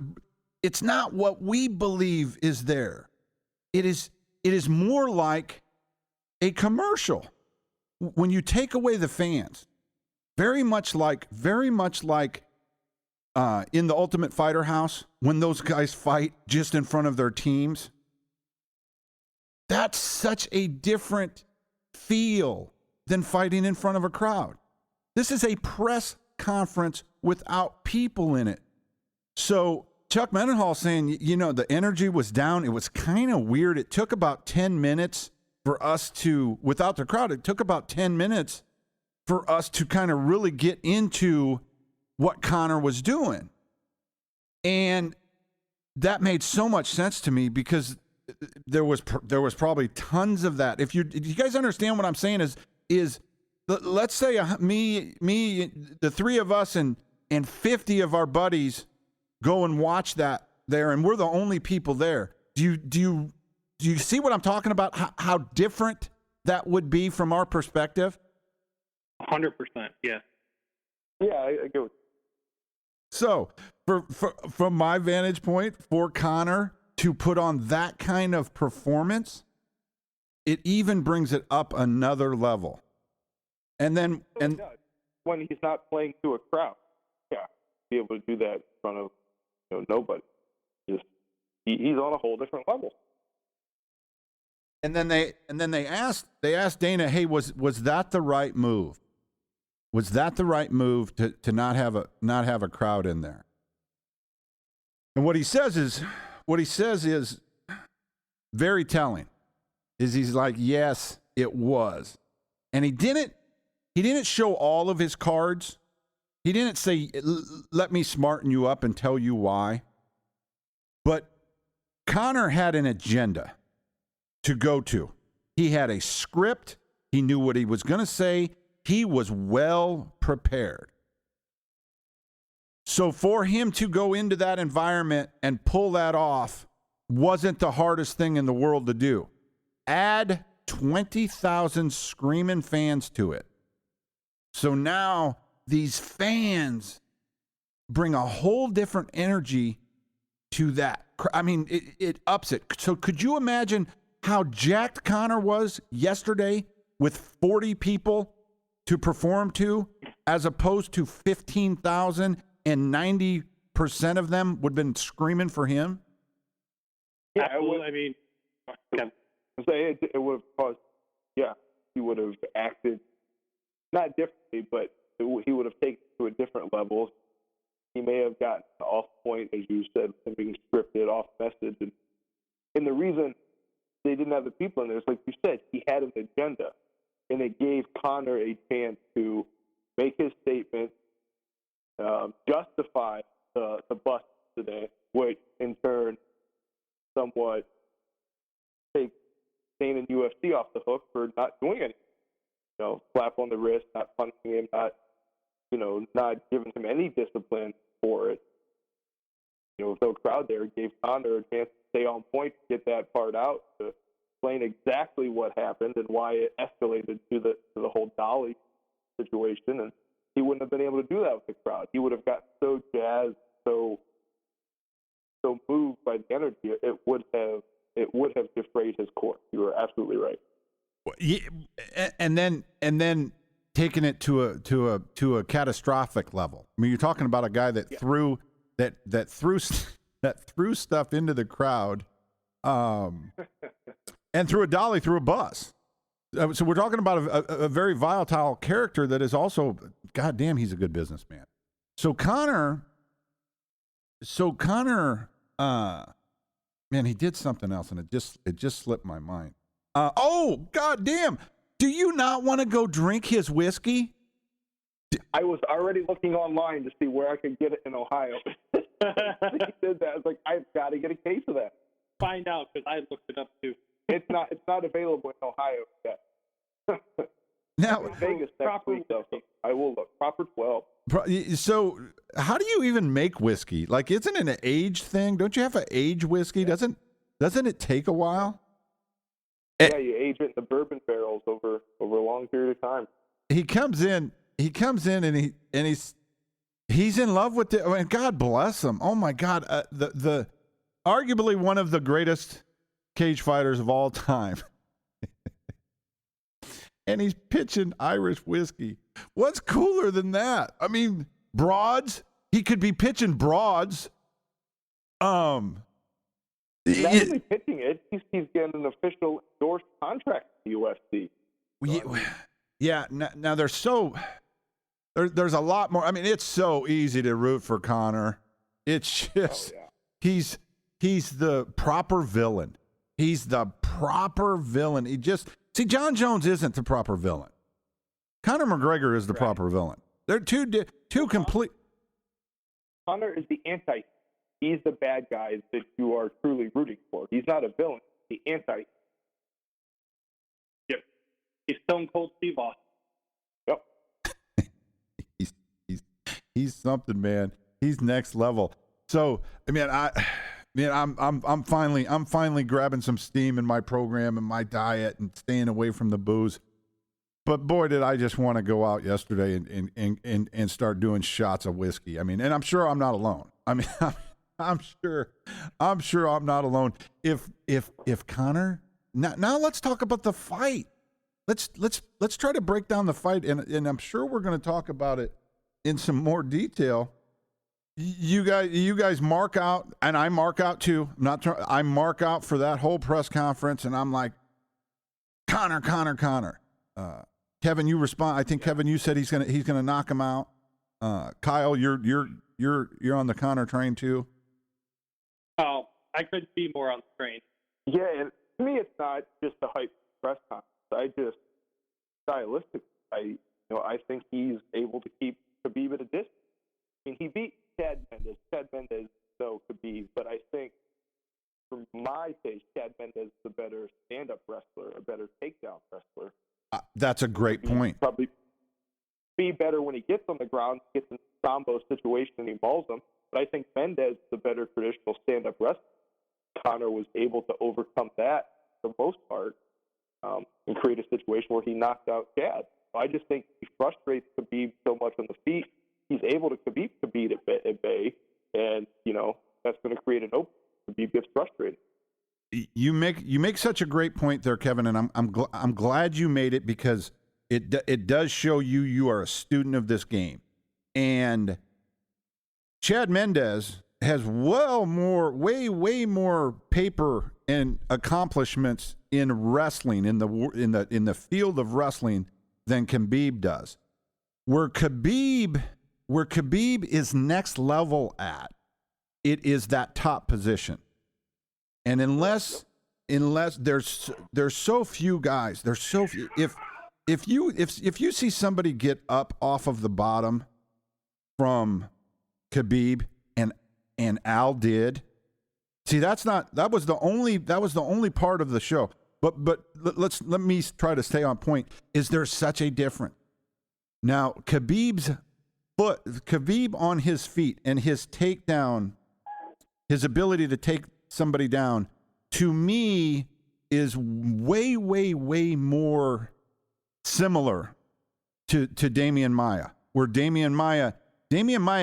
it's not what we believe is there. It is more like a commercial. When you take away the fans, very much like in the Ultimate Fighter house, when those guys fight just in front of their teams, that's such a different feel than fighting in front of a crowd. This is a press conference without people in it. So Chuck Mendenhall saying, the energy was down. It was kind of weird. It took about 10 minutes for us to, without the crowd, it took about 10 minutes for us to kind of really get into what Connor was doing. And that made so much sense to me, because there was probably tons of that. If you guys understand what I'm saying is let's say me, the three of us and 50 of our buddies go and watch that there, and we're the only people there. Do you see what I'm talking about? How different that would be from our perspective? 100%, yeah. Yeah, I get what. So, from my vantage point, for Connor to put on that kind of performance, it even brings it up another level. And then, when he's not playing to a crowd, be able to do that in front of nobody. He's on a whole different level. And then they asked Dana, hey, was that the right move? Was that the right move to not have a crowd in there? And what he says is very telling. He's like, yes, it was. And he didn't show all of his cards. He didn't say, let me smarten you up and tell you why. But Connor had an agenda to go to. He had a script. He knew what he was going to say. He was well prepared. So for him to go into that environment and pull that off wasn't the hardest thing in the world to do. Add 20,000 screaming fans to it. So now these fans bring a whole different energy to that. I mean, it ups it. So could you imagine how jacked Connor was yesterday with 40 people to perform to, as opposed to 15,000 and 90% of them would have been screaming for him? Yeah, I mean, it would have caused, he would have acted not differently, but he would have taken it to a different level. He may have gotten off point, as you said, being scripted, off message. And the reason they didn't have the people in there is, like you said, he had an agenda. And it gave Connor a chance to make his statement, justify the bust today, which in turn somewhat takes Shane and UFC off the hook for not doing anything. Slap on the wrist, not punishing him, not giving him any discipline for it. With no crowd there, it gave Connor a chance to stay on point, to get that part out, to explain exactly what happened and why it escalated to the whole Dolly situation. And he wouldn't have been able to do that with the crowd. He would have gotten so jazzed, so moved by the energy, it would have defrayed his core. You were absolutely right. Yeah, and then taking it to a catastrophic level. I mean, you're talking about a guy that threw stuff into the crowd, and threw a dolly through a bus. So we're talking about a very volatile character that is also, goddamn, he's a good businessman. So Connor, man, he did something else, and it just slipped my mind. Oh, goddamn! Do you not want to go drink his whiskey? I was already looking online to see where I could get it in Ohio. He did that. I was like, I've got to get a case of that. Find out, because I looked it up too. It's not available in Ohio yet. Now, Vegas next week, though. So I will look. Proper 12. So, how do you even make whiskey? Like, isn't it an age thing? Don't you have to age whiskey? Yeah. Doesn't it take a while? Yeah, you age it in the bourbon barrels over a long period of time. He comes in and he's in love with it. I mean, God bless him. Oh my God, the arguably one of the greatest cage fighters of all time. And he's pitching Irish whiskey. What's cooler than that? I mean, broads. He could be pitching broads. He's not only pitching it, he's getting an official endorsed contract with the UFC. Yeah. Now there's a lot more. I mean, it's so easy to root for Connor. It's just he's the proper villain. He's the proper villain. John Jones isn't the proper villain. Conor McGregor is the proper villain. They're two complete. Connor is the anti. He's the bad guy that you are truly rooting for. He's not a villain. He's the anti. Yep. He's Stone Cold Steve Austin. Yep. he's something, man. He's next level. So, I mean, I'm finally grabbing some steam in my program and my diet and staying away from the booze. But boy, did I just want to go out yesterday and start doing shots of whiskey. I mean, and I'm sure I'm not alone. I mean, I'm sure I'm not alone. If Connor, now let's talk about the fight. Let's try to break down the fight, and I'm sure we're going to talk about it in some more detail. You guys mark out, and I mark out too. I mark out for that whole press conference, and I'm like, Connor. Kevin, you respond. I think Kevin, you said he's gonna knock him out. Kyle, you're on the Connor train too. Oh, I couldn't be more on the train. Yeah, and to me, it's not just a hype press conference. I just stylistic. I think he's able to keep Khabib at a distance. I mean, he beat Chad Mendes. Chad Mendes, though, Khabib, but I think for That's a great point. Probably be better when he gets on the ground, gets in a combo situation, and he mauls him. But I think Mendez is the better traditional stand-up wrestler. Connor was able to overcome that for the most part and create a situation where he knocked out Chad. So I just think he frustrates Khabib so much on the feet. He's able to keep Khabib at bay, and that's going to create an opening. Khabib gets frustrated. You make such a great point there, Kevin, and I'm glad you made it, because it does show you are a student of this game. And Chad Mendez has way more paper and accomplishments in wrestling, in the field of wrestling, than Khabib does. Where Khabib is next level at, it is that top position. And unless there's so few guys, there's so few. If you see somebody get up off of the bottom from Khabib, and Al did, see, that was the only part of the show. But let me try to stay on point. Is there such a difference? Now, Khabib on his feet and his takedown, his ability to take somebody down, to me, is way more similar to Damian Maia, where Damian Maia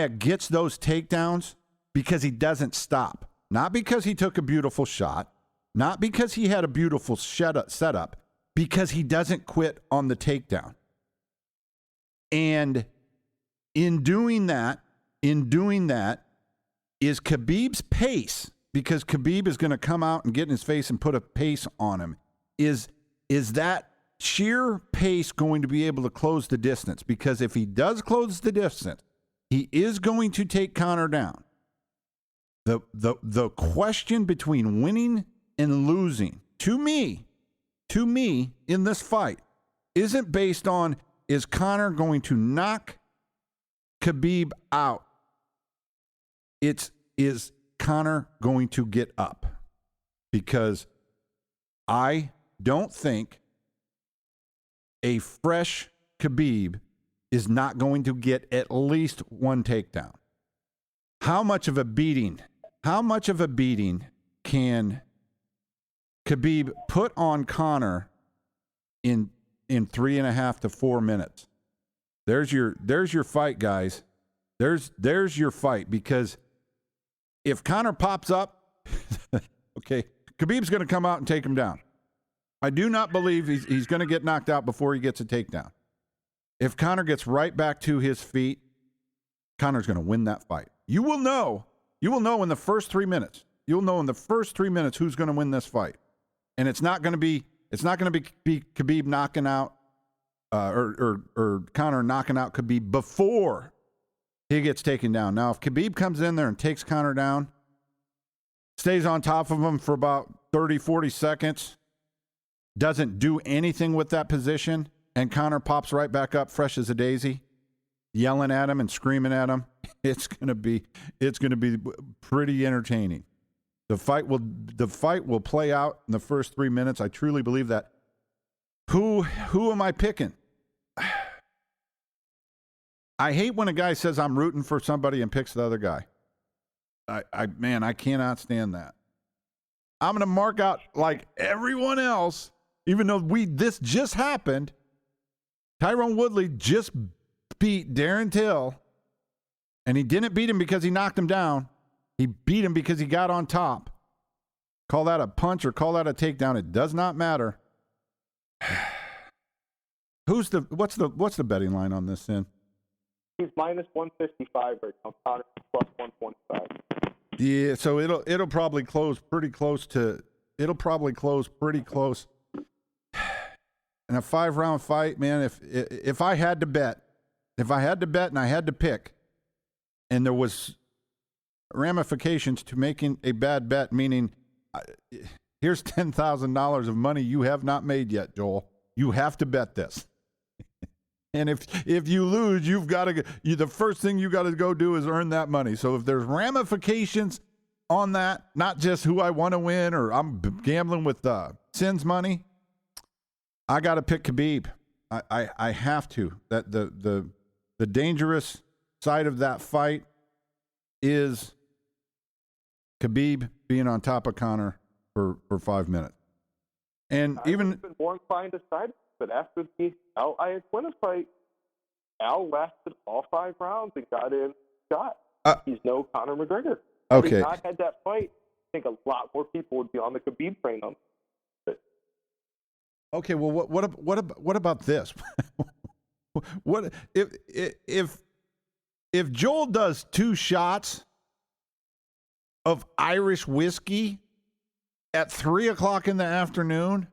gets those takedowns because he doesn't stop. Not because he took a beautiful shot, not because he had a beautiful setup, because he doesn't quit on the takedown. And in doing that is Khabib's pace, because Khabib is going to come out and get in his face and put a pace on him. Is that sheer pace going to be able to close the distance? Because if he does close the distance, he is going to take Connor down. The question between winning and losing, to me, in this fight, isn't based on, is Connor going to knock Khabib out? Is Connor going to get up? Because I don't think a fresh Khabib is not going to get at least one takedown. How much of a beating can Khabib put on Connor in 3.5 to 4 minutes? There's your fight, guys. There's your fight, because if Connor pops up, okay, Khabib's going to come out and take him down. I do not believe he's going to get knocked out before he gets a takedown. If Connor gets right back to his feet, Connor's going to win that fight. You will know in the first 3 minutes. You'll know in the first 3 minutes who's going to win this fight. And it's not going to be Khabib knocking out or Connor knocking out Khabib before he gets taken down. Now, if Khabib comes in there and takes Connor down, stays on top of him for about 30, 40 seconds, doesn't do anything with that position, and Connor pops right back up fresh as a daisy, yelling at him and screaming at him, it's gonna be pretty entertaining. The fight will play out in the first 3 minutes. I truly believe that. Who am I picking? I hate when a guy says I'm rooting for somebody and picks the other guy. I cannot stand that. I'm gonna mark out like everyone else, even though this just happened. Tyrone Woodley just beat Darren Till, and he didn't beat him because he knocked him down. He beat him because he got on top. Call that a punch or call that a takedown, it does not matter. What's the betting line on this, Sin? He's minus 155 right now. Connor plus 125. Yeah, so it'll probably close pretty close. In a 5-round fight, man, if I had to bet and I had to pick, and there was ramifications to making a bad bet, meaning here's $10,000 of money you have not made yet, Joel. You have to bet this. And if you lose, you've got to the first thing you got to go do is earn that money. So if there's ramifications on that, not just who I want to win or I'm gambling with Sin's money, I got to pick Khabib. I have to. That the dangerous side of that fight is Khabib being on top of Connor for 5 minutes. And I even would have been more inclined to side, but after the Al Iaquinta fight, Al lasted all 5 rounds and got in shot. He's no Conor McGregor. Had he not had that fight, I think a lot more people would be on the Khabib train on. Okay, well, what about this? What if Joel does 2 shots of Irish whiskey at 3:00 in the afternoon?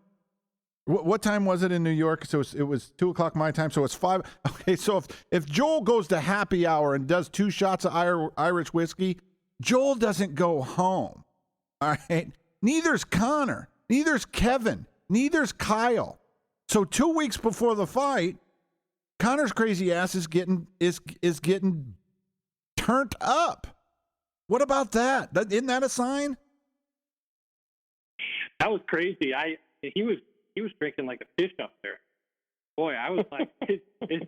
What time was it in New York? So it was 2:00 my time. So it's 5. Okay, so if Joel goes to happy hour and does 2 shots of Irish whiskey, Joel doesn't go home. All right. Neither's Connor. Neither's Kevin. Neither's Kyle. So 2 weeks before the fight, Connor's crazy ass is getting turned up. What about that? Isn't that a sign? That was crazy. He was drinking like a fish up there. Boy, I was like,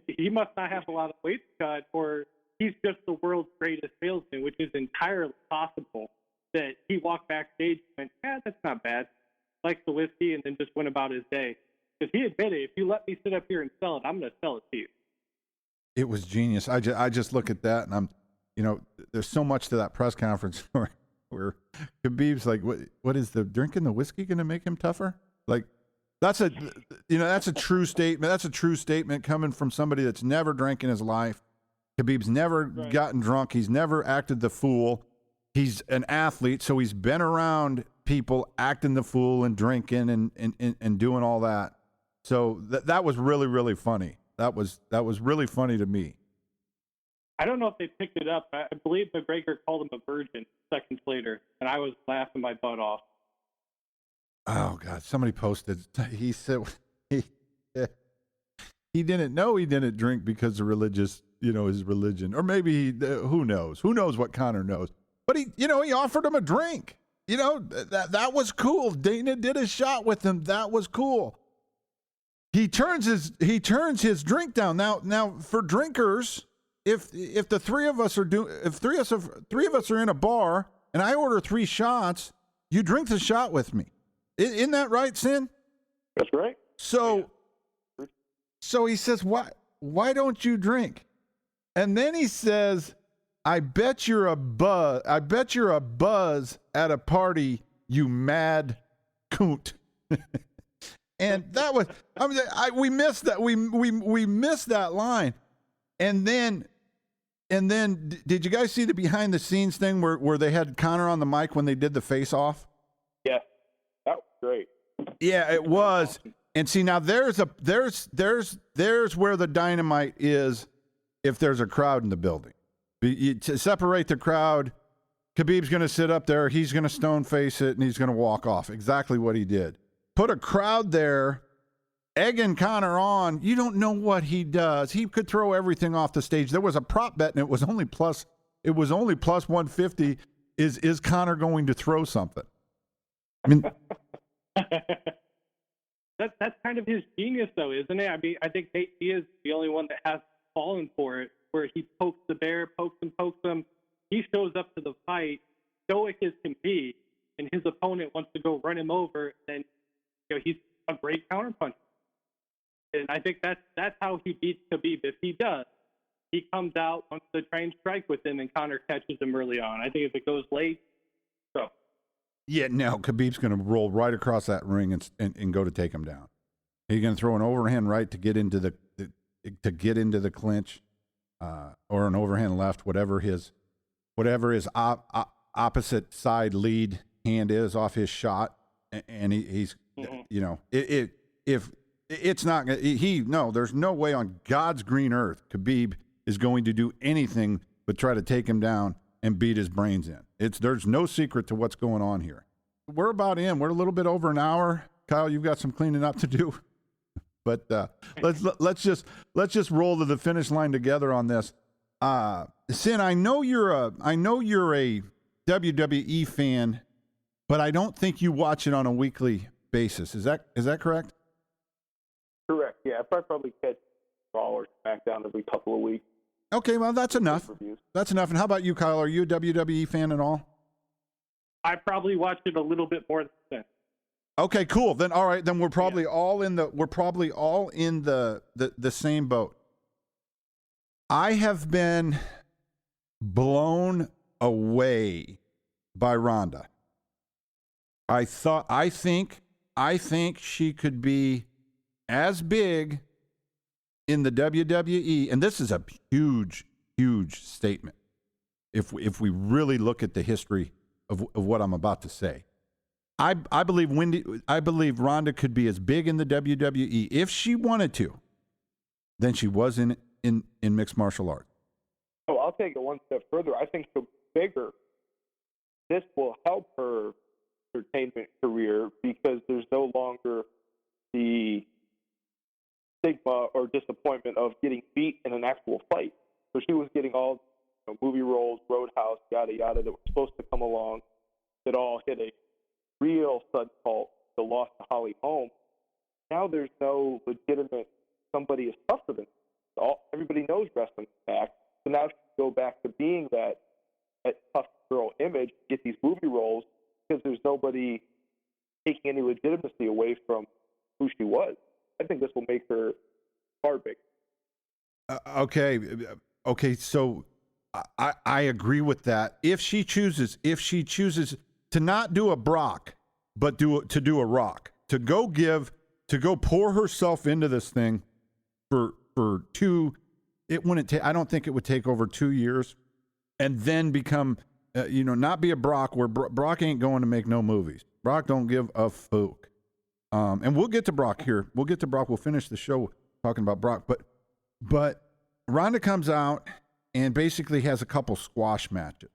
he must not have a lot of weight cut, or he's just the world's greatest salesman, which is entirely possible. That he walked backstage and went, that's not bad. Likes the whiskey, and then just went about his day. Because he admitted, if you let me sit up here and sell it, I'm going to sell it to you. It was genius. I just look at that, and there's so much to that press conference where Khabib's like, what is the drinking the whiskey going to make him tougher? Like, that's a true statement. That's a true statement coming from somebody that's never drank in his life. Khabib's never gotten drunk. He's never acted the fool. He's an athlete, so he's been around people acting the fool and drinking and doing all that. So that was really, really funny. That was really funny to me. I don't know if they picked it up. I believe McGregor called him a virgin seconds later, and I was laughing my butt off. Oh, God. Somebody posted. He said he didn't know he didn't drink because of religious, his religion. Or maybe, who knows? Who knows what Connor knows? But he offered him a drink. That was cool. Dana did a shot with him. That was cool. He turns his drink down. Now for drinkers, if the three of us are in a bar and I order 3 shots, you drink the shot with me. Isn't that right, Sin? That's right. So he says, why don't you drink? And then he says, I bet you're a buzz at a party, you mad coot. And that was, we missed that. We missed that line. And then did you guys see the behind the scenes thing where they had Connor on the mic when they did the face off? Yeah. That was great. Yeah, it was. And see, now there's where the dynamite is if there's a crowd in the building. To separate the crowd, Khabib's going to sit up there, he's going to stone face it, and he's going to walk off. Exactly what he did. Put a crowd there, egging Connor on. You don't know what he does. He could throw everything off the stage. There was a prop bet, and it was only plus 150. Is Connor going to throw something? I mean, that's kind of his genius, though, isn't it? I mean, I think he is the only one that has fallen for it, where he pokes the bear, pokes him. He shows up to the fight, stoic as can be, and his opponent wants to go run him over, and he's a great counterpuncher. And I think that's how he beats Khabib. If he does, he comes out, wants to try and strike with him, and Connor catches him early on. I think if it goes late, so. Yeah, no, Khabib's going to roll right across that ring and go to take him down. He's going to throw an overhand right to get into the clinch, or an overhand left, whatever his opposite side lead hand is off his shot, and he's if it's not there's no way on God's green earth Khabib is going to do anything but try to take him down and beat his brains in. There's no secret to what's going on here. We're about in. We're a little bit over an hour. Kyle, you've got some cleaning up to do, but let's just roll to the finish line together on this. Sin, I know you're a WWE fan, but I don't think you watch it on a weekly basis. Is that correct? Correct. Yeah, I probably catch Raw or SmackDown every couple of weeks. Okay, well, that's enough. Reviews. That's enough. And how about you, Kyle? Are you a WWE fan at all? I probably watched it a little bit more than. Okay, cool. Then all right, then we're probably all in the same boat. I have been blown away by Ronda. I think she could be as big in the WWE, and this is a huge, huge statement. If we really look at the history of what I'm about to say, I believe Ronda could be as big in the WWE if she wanted to than she was in mixed martial arts. Oh, I'll take it one step further. I think the bigger this will help her entertainment career because there's no longer the stigma or disappointment of getting beat in an actual fight. So she was getting all movie roles, Roadhouse, yada yada, that was supposed to come along, that all hit a real sudden halt, the loss to Holly Holm. Now there's no legitimate somebody is tougher than her. Everybody knows wrestling's back, so now she can go back to being that tough girl image, get these movie roles, because there's nobody taking any legitimacy away from who she was. I think this will make her far bigger. Okay. So I agree with that. If she chooses to not do a Brock, but to do a Rock, to go pour herself into this thing for two. It wouldn't take. I don't think it would take over 2 years, and then become, not be a Brock where Brock ain't going to make no movies. Brock don't give a fuck. And we'll get to Brock here. We'll get to Brock. We'll finish the show talking about Brock. But Ronda comes out and basically has a couple squash matches.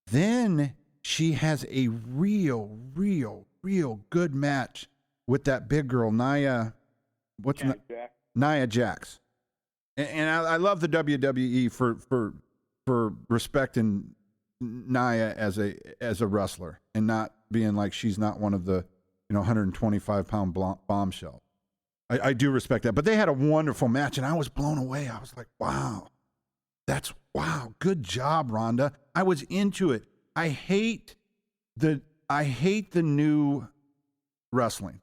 Then she has a real good match with that big girl, Nia. Nia Jax. And I love the WWE for respecting Nia as a wrestler and not being like she's not one of the 125-pound bombshell. I do respect that. But they had a wonderful match, and I was blown away. I was like, wow, good job, Ronda. I was into it. I hate the new wrestling.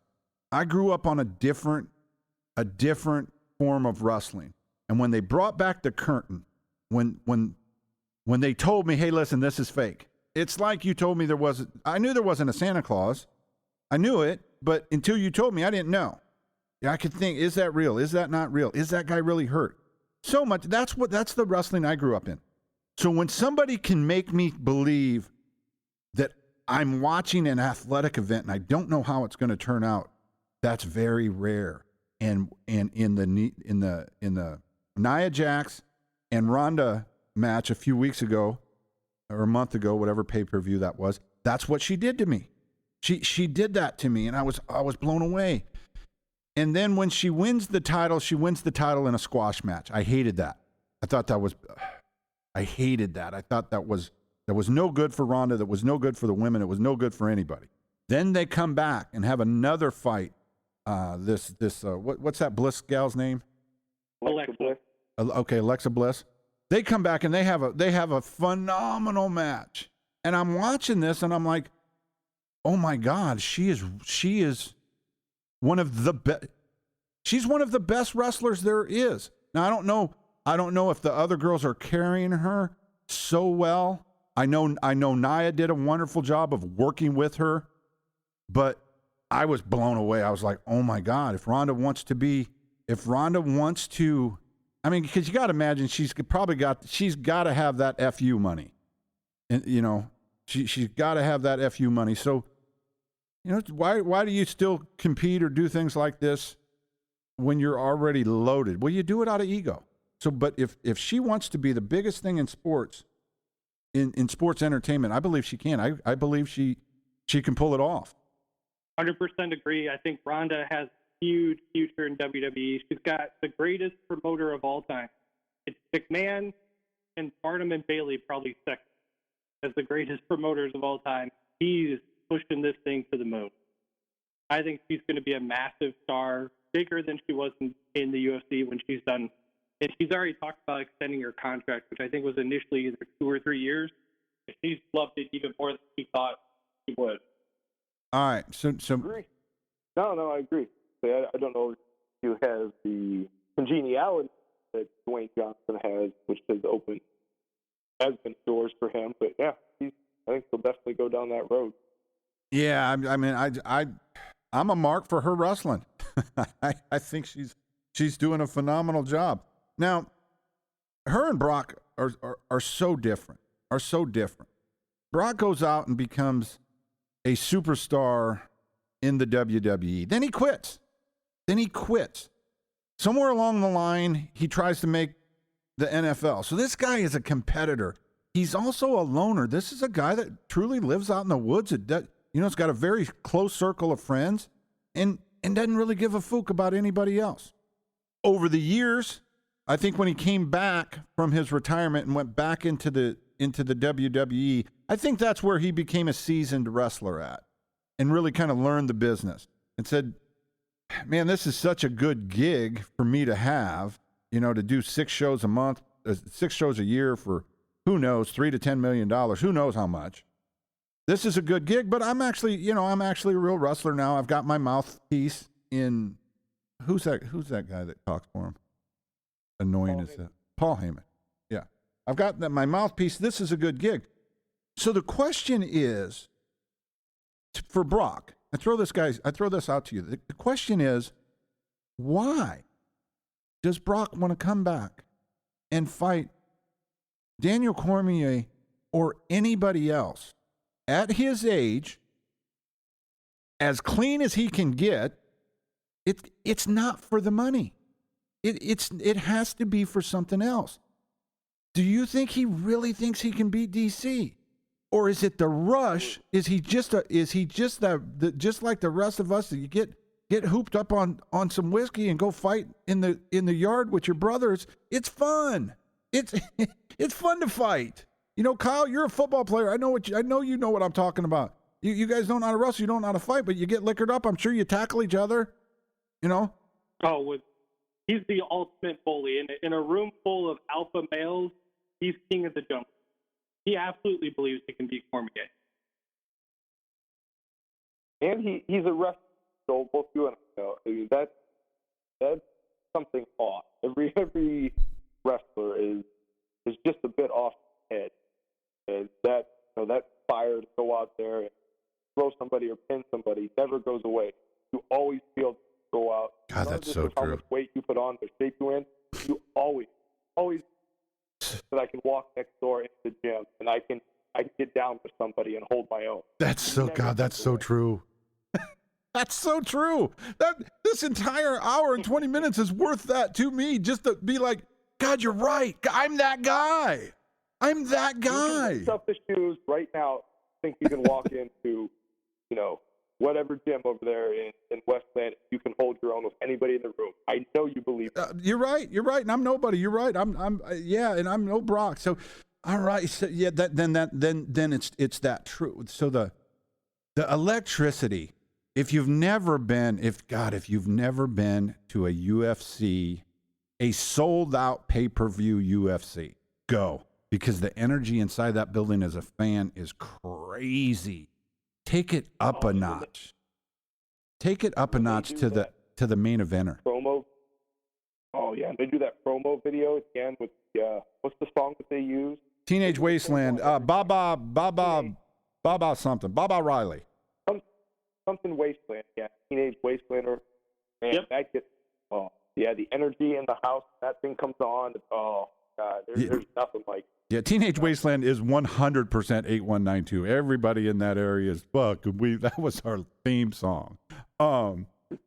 I grew up on a different form of wrestling. And when they brought back the curtain, when they told me, hey, listen, this is fake. It's like you told me I knew there wasn't a Santa Claus. I knew it, but until you told me, I didn't know. I could think, is that real? Is that not real? Is that guy really hurt? So much. That's the wrestling I grew up in. So when somebody can make me believe that I'm watching an athletic event and I don't know how it's going to turn out, that's very rare. And in the Nia Jax and Ronda match a few weeks ago, or a month ago, whatever pay-per-view that was, that's what she did to me. She did that to me, and I was blown away. And then when she wins the title in a squash match. I hated that. I hated that. I thought that was no good for Ronda. That was no good for the women. It was no good for anybody. Then they come back and have another fight. What's that Bliss gal's name? Alexa Bliss. Okay, Alexa Bliss. They come back and they have a phenomenal match. And I'm watching this and I'm like, oh my God, she is one of the best. She's one of the best wrestlers there is. Now I don't know if the other girls are carrying her so well. I know Nia did a wonderful job of working with her, but I was blown away. I was like, oh my God, if Ronda wants to, I mean, because you got to imagine she's got to have that FU money. And, she's got to have that FU money. So, why do you still compete or do things like this when you're already loaded? Well, you do it out of ego. So, but if she wants to be the biggest thing in sports, in sports entertainment, I believe she can. I believe she can pull it off. 100% agree. I think Ronda has a huge future in WWE. She's got the greatest promoter of all time. It's McMahon and Barnum and Bailey probably second as the greatest promoters of all time. He's pushing this thing to the moon. I think she's going to be a massive star bigger than she was in the UFC when she's done. And she's already talked about extending her contract, which I think was initially either 2 or 3 years. She's loved it even more than she thought she would. All right. So agree. No, I agree. I don't know if you have the congeniality that Dwayne Johnson has, which has been doors for him. But yeah, I think he'll definitely go down that road. yeah, I mean, I'm a mark for her wrestling. I think she's doing a phenomenal job. Now, her and Brock are so different. Brock goes out and becomes a superstar in the WWE. Then he quits. Somewhere along the line, he tries to make the NFL. So this guy is a competitor. He's also a loner. This is a guy that truly lives out in the woods. It's got a very close circle of friends and doesn't really give a fook about anybody else. Over the years, I think when he came back from his retirement and went back into the WWE, I think that's where he became a seasoned wrestler at and really kind of learned the business and said, man, this is such a good gig for me to have, to do 6 shows a month, 6 shows a year for, who knows, $3 to $10 million, who knows how much. This is a good gig, but I'm actually a real wrestler now. I've got my mouthpiece in, who's that guy that talks for him? Annoying as that. Paul Heyman. Yeah. I've got my mouthpiece. This is a good gig. So the question is, for Brock, I throw this out to you. The question is, why does Brock want to come back and fight Daniel Cormier or anybody else at his age, as clean as he can get? It's not for the money. It has to be for something else. Do you think he really thinks he can beat DC? Or is it the rush? Is he just like the rest of us that you get hooped up on some whiskey and go fight in the yard with your brothers? It's fun. It's fun to fight. Kyle, you're a football player. I know you know what I'm talking about. You guys don't know how to wrestle, you don't know how to fight, but you get liquored up. I'm sure you tackle each other. Oh, he's the ultimate bully. In a room full of alpha males, he's king of the jungle. He absolutely believes he can beat Cormier. And he's a wrestler, so both you and I know. I mean, that's something off. Every wrestler is just a bit off the head. And that fire to go out there and throw somebody or pin somebody never goes away. You always feel to go out. God, that's so true. How much weight you put on, the shape you in, you always that I can walk next door into the gym and I can get down with somebody and hold my own. That's so true. That's so true. This entire hour and 20 minutes is worth that to me, just to be like, God, you're right. I'm that guy. You can stuff the shoes right now. I think you can walk into, whatever gym over there in Westland. You can hold your own with anybody in the room. I know you believe that. You're right, and I'm nobody. You're right. And I'm no Brock. So, all right. So yeah, then it's that true. So the electricity. If you've never been to a UFC, a sold out pay-per-view UFC, go, because the energy inside that building as a fan is crazy. Take it up a notch. Take it up a notch to the main eventer. Promo. Oh yeah, they do that promo video again with what's the song that they use? Teenage Wasteland. Baba something. Baba Riley. Something Wasteland. Yeah, Teenage Wastelander. Man, yep. That gets. Oh yeah, the energy in the house. That thing comes on. Oh God, there's nothing like. Yeah, Teenage Wasteland is 100% 8192. Everybody in that area is fuck. That was our theme song. But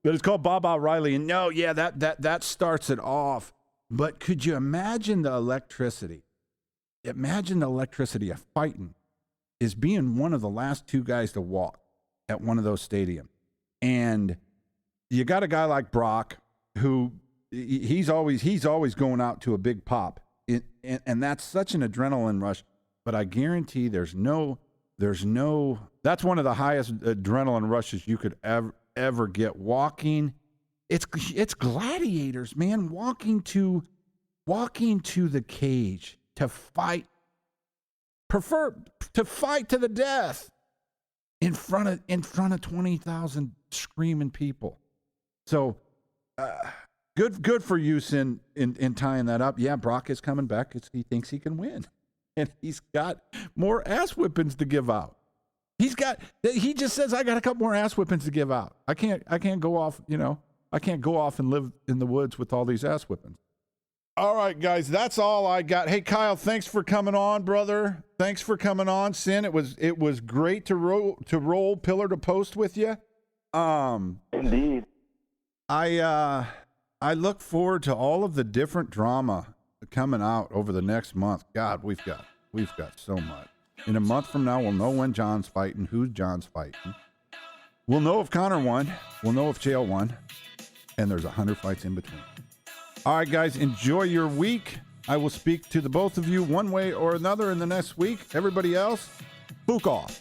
it's called Baba Riley. And no, yeah, that starts it off. But could you imagine the electricity? Imagine the electricity of fighting is being one of the last 2 guys to walk at one of those stadiums. And you got a guy like Brock who he's always going out to a big pop. And that's such an adrenaline rush, but I guarantee there's no, that's one of the highest adrenaline rushes you could ever get, walking It's gladiators, man, walking to the cage to fight. Prefer to fight to the death in front of 20,000 screaming people. So good for you, Sin, in tying that up. Yeah, Brock is coming back. He thinks he can win, and he's got more ass whippings to give out. He just says, I got a couple more ass whippings to give out. I can't go off, I can't go off and live in the woods with all these ass whippings. All right, guys, that's all I got. Hey, Kyle, thanks for coming on, brother. Thanks for coming on, Sin. It was great to roll pillar to post with you. Indeed. I look forward to all of the different drama coming out over the next month. God, we've got so much. In a month from now, we'll know when John's fighting, who John's fighting. We'll know if Connor won. We'll know if Chael won. And there's 100 fights in between. All right, guys, enjoy your week. I will speak to the both of you one way or another in the next week. Everybody else, book off.